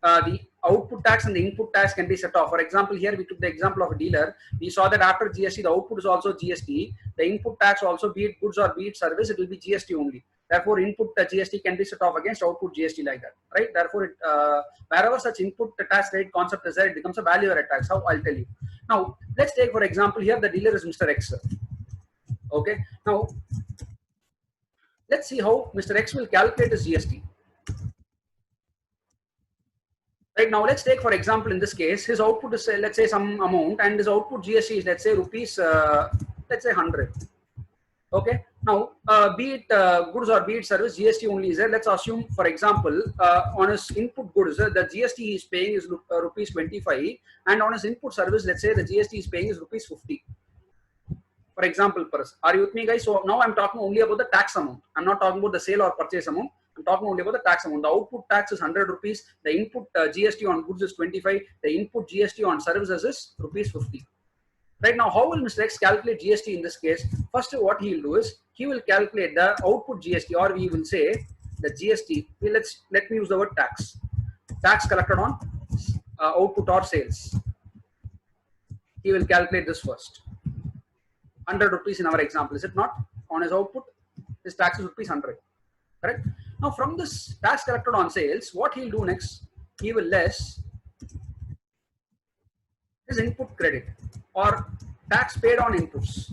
the output tax and the input tax can be set off. For example, here we took the example of a dealer. We saw that after GST, the output is also GST. The input tax also, be it goods or be it service, it will be GST only. Therefore, input GST can be set off against output GST like that, right? Therefore, wherever such input tax rate concept is there, it becomes a value added tax. How? I'll tell you. Now, let's take, for example, here the dealer is Mr. X. Okay. Now, let's see how Mr. X will calculate his GST. Right now, let's take, for example, in this case, his output is, let's say, some amount, and his output GST is, let's say, rupees, let's say 100. Okay. Now, be it goods or be it service, GST only is there. Let's assume, for example, on his input goods, the GST he is paying is rupees 25, and on his input service, let's say the GST he is paying is rupees 50. For example, are you with me, guys? So now I'm talking only about the tax amount. I'm not talking about the sale or purchase amount. I'm talking only about the tax amount. The output tax is 100 rupees. The input GST on goods is 25. The input GST on services is rupees 50. Right now, how will Mr. X calculate GST in this case? First, what he will do is he will calculate the output GST, or we will say the GST. Let me use the word tax. Tax collected on output or sales. He will calculate this first. 100 rupees in our example, is it not? On his output, his tax is rupees 100. Correct? Now, from this tax collected on sales, what he will do next? He will less his input credit or tax paid on inputs.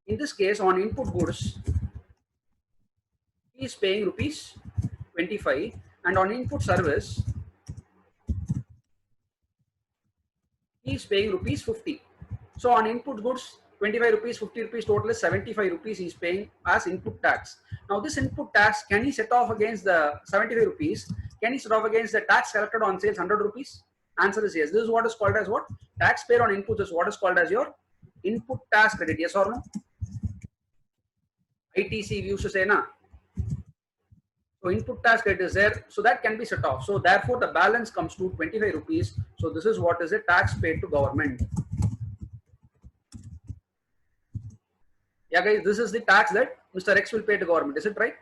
In this case, on input goods, he is paying rupees 25, and on input service, he is paying rupees 50. So on input goods, 25 rupees, 50 rupees, total is 75 rupees he is paying as input tax. Now this input tax, can he set off against the 75 rupees? Can he set off against the tax collected on sales 100 rupees? Answer is yes. This is what is called as what? Tax paid on inputs is what is called as your input tax credit. Yes or no? ITC we used to say na. So input tax credit is there, so that can be set off. So therefore the balance comes to 25 rupees. So this is what is a tax paid to government. Yeah guys, this is the tax that Mr. X will pay to government. Is it right?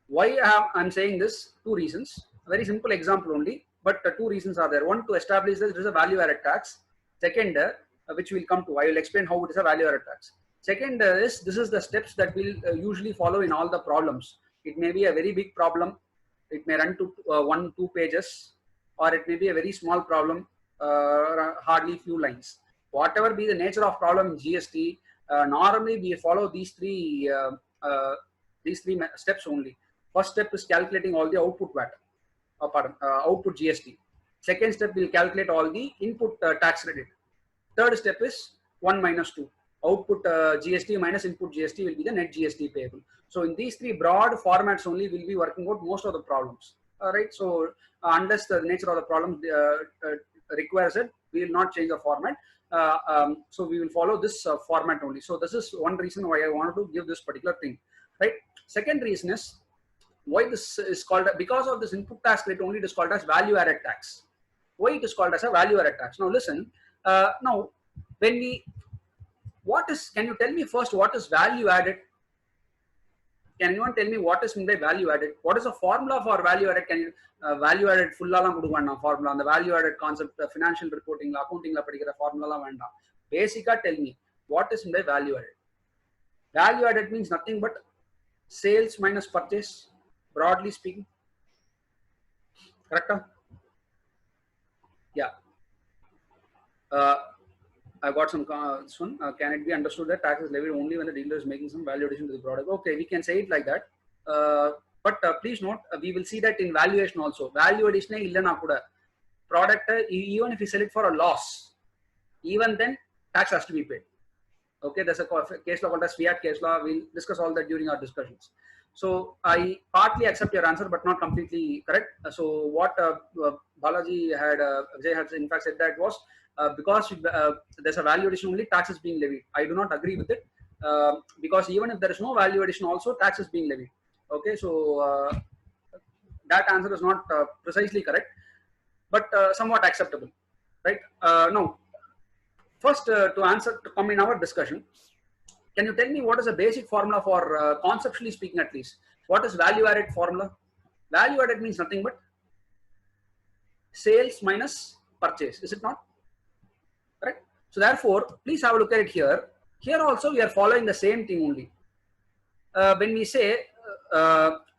Why I'm saying this? Two reasons. A very simple example only, but two reasons are there. One, to establish that there is a value added tax. Second, which we'll come to. I will explain how it is a value added tax. Second is, this is the steps that we'll usually follow in all the problems. It may be a very big problem. It may run to 1-2 pages, or it may be a very small problem, hardly few lines. Whatever be the nature of problem in GST, normally we follow these three steps only. First step is calculating all the output VAT, output GST. Second step will calculate all the input tax credit. Third step is 1 minus 2. Output GST minus input GST will be the net GST payable. So in these three broad formats only we'll be working out most of the problems. Alright, so unless the nature of the problem requires it, we will not change the format. So we will follow this format only. So this is one reason why I wanted to give this particular thing. Right. Second reason is why this is called, because of this input tax credit only, it is called as value added tax. Why it is called as a value added tax? Now listen. Now when we, can you tell me first what is value added? Can anyone tell me what is meant by value added? What is the formula for value added? Can you value added full formula on the value added concept, financial reporting, accounting la padikira formula la venda. Basica tell me what is meant by value added. Value added means nothing but sales minus purchase, broadly speaking. Correct? Yeah. I got some this one. Can it be understood that tax is levied only when the dealer is making some value addition to the product? Okay, we can say it like that. But please note, we will see that in valuation also. Value addition illana kuda product, even if you sell it for a loss, even then tax has to be paid. Okay, there's a case law called as Fiat case law. We'll discuss all that during our discussions. So I partly accept your answer, but not completely correct. So what Balaji had, Vijay had in fact said that was because there's a value addition only, tax is being levied. I do not agree with it because even if there is no value addition, also tax is being levied. Okay, so that answer is not precisely correct, but somewhat acceptable, right? Now, first to answer, to come in our discussion, can you tell me what is the basic formula for, conceptually speaking at least, what is value added formula? Value added means nothing but sales minus purchase, is it not? Correct? So therefore, please have a look at it here. Here also we are following the same thing only. When we say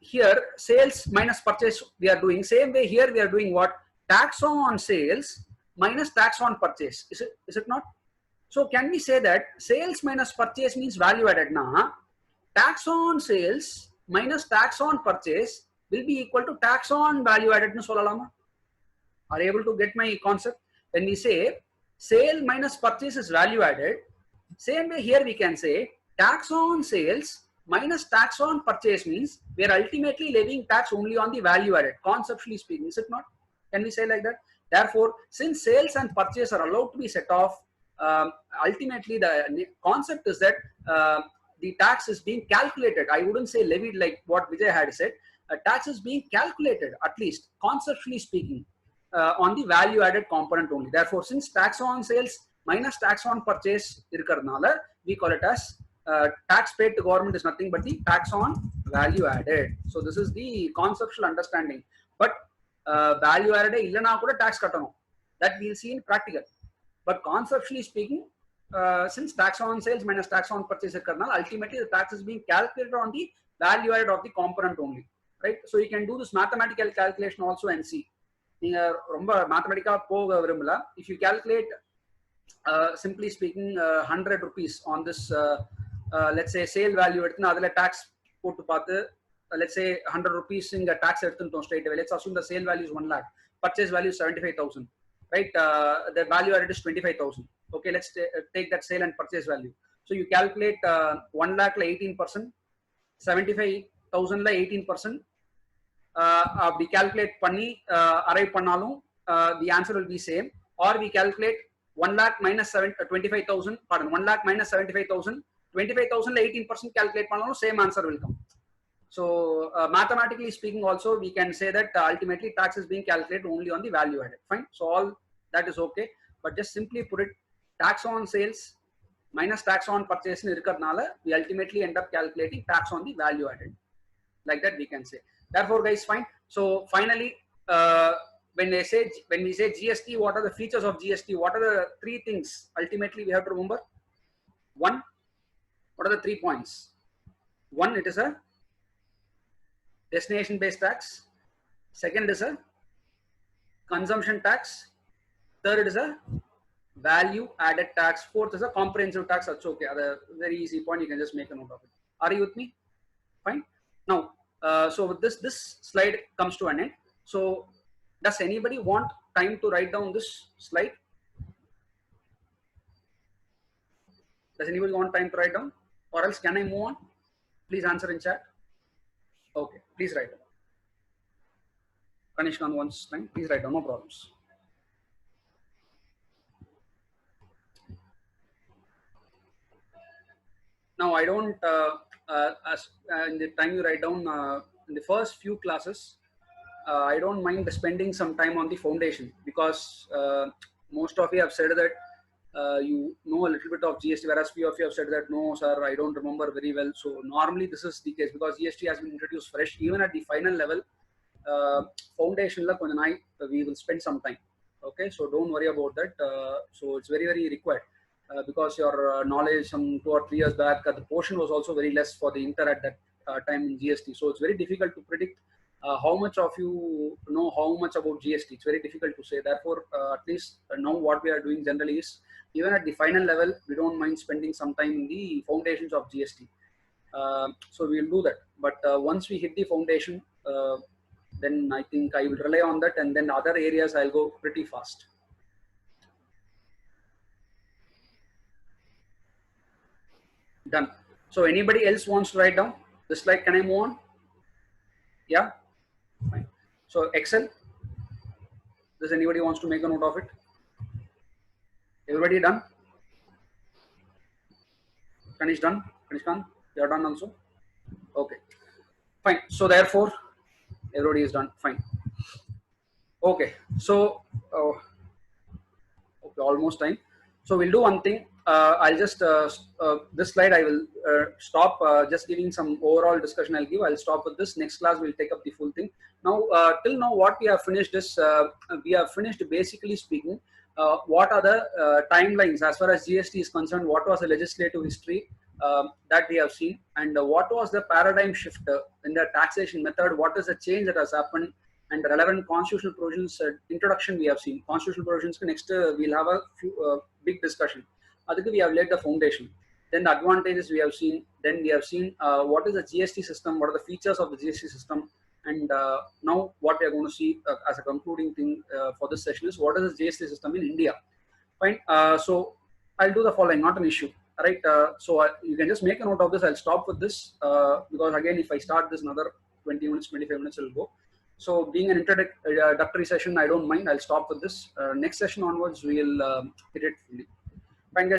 here sales minus purchase we are doing, same way here we are doing what? Tax on sales minus tax on purchase, is it not? So can we say that sales minus purchase means value added na? Tax on sales minus tax on purchase will be equal to tax on value added nu solalama? Are you able to get my concept? When we say sale minus purchase is value added, same way here we can say tax on sales minus tax on purchase means we are ultimately levying tax only on the value added, conceptually speaking, is it not? Can we say like that? Therefore, since sales and purchase are allowed to be set off, ultimately the concept is that the tax is being calculated. I wouldn't say levied like what Vijay had said. Tax is being calculated, at least conceptually speaking, on the value added component only. Therefore, since tax on sales minus tax on purchase irkarnala, we call it as tax paid to government is nothing but the tax on value added. So this is the conceptual understanding. But value added illana kuda tax kattano, that we'll see in practical. But conceptually speaking, since tax on sales minus tax on purchase irkarnala, ultimately the tax is being calculated on the value added of the component only, right? So you can do this mathematical calculation also and see. If you calculate, simply speaking, 100 rupees on this, let's say sale value, tax, let's say 100 rupees in the tax straight away. Let's assume the sale value is 1 lakh, purchase value is 75,000, right? The value added is 25,000. Okay, let's take that sale and purchase value. So you calculate 1 lakh 18%, 75,000 18%. We calculate panni arrive pannalum the answer will be same, or we calculate 1 lakh minus 25,000, pardon, 1 lakh minus 75,000, 25,000 18% calculate pannalum same answer will come. So mathematically speaking also we can say that ultimately tax is being calculated only on the value added. Fine, so all that is okay, but just simply put it, tax on sales minus tax on purchase we ultimately end up calculating tax on the value added, like that we can say. Therefore guys, fine. So finally when we say GST, what are the features of GST? What are the three things ultimately we have to remember? One, what are the 3 points? One, it is a destination based tax. Second is a consumption tax. Third, it is a value added tax. Fourth is a comprehensive tax. That's okay. A very easy point. You can just make a note of it. Are you with me? Fine. Now, so with this slide comes to an end. So does anybody want time to write down this slide? Does anybody want time to write down, or else can I move on? Please answer in chat. Okay, please write down. Kanishkan wants time. Please write down. No problems. Now I don't in the time you write down in the first few classes, I don't mind spending some time on the foundation, because most of you have said that you know a little bit of GST, whereas few of you have said that no sir, I don't remember very well. So normally this is the case, because GST has been introduced fresh. Even at the final level, foundation we will spend some time. Okay, so don't worry about that. So it's very required. Because your knowledge some 2 or 3 years back, the portion was also very less for the inter at that time in GST. So it's very difficult to predict how much of you know how much about GST. It's very difficult to say. Therefore, at least now what we are doing generally is, even at the final level, we don't mind spending some time in the foundations of GST. So we'll do that. But once we hit the foundation, then I think I will rely on that, and then other areas I'll go pretty fast. Done. So anybody else wants to write down this slide? Can I move on? Yeah. Fine. So Excel. Does anybody wants to make a note of it? Everybody done? Kanish done? Kanishkan, you are done also? Okay. Fine. So therefore, everybody is done. Fine. Okay. So okay, almost time. So we'll do one thing. I'll just this slide I will stop just giving some overall discussion. I'll stop with this. Next class we'll take up the full thing. Now till now what we have finished is we have finished basically speaking what are the timelines as far as GST is concerned. What was the legislative history that we have seen, and what was the paradigm shift in the taxation method? What is the change that has happened? And the relevant constitutional provisions introduction we have seen. Constitutional provisions next we'll have a few, big discussion. We have laid the foundation. Then the advantages we have seen. Then we have seen what is the GST system, what are the features of the GST system, and now what we are going to see as a concluding thing for this session is what is the GST system in India. Fine. So I'll do the following, not an issue. All right. So you can just make a note of this. I'll stop with this because again, if I start this another 20 minutes, 25 minutes, will go. So being an introductory session, I don't mind. I'll stop with this. Next session onwards, we'll hit it fully. Fine, guys.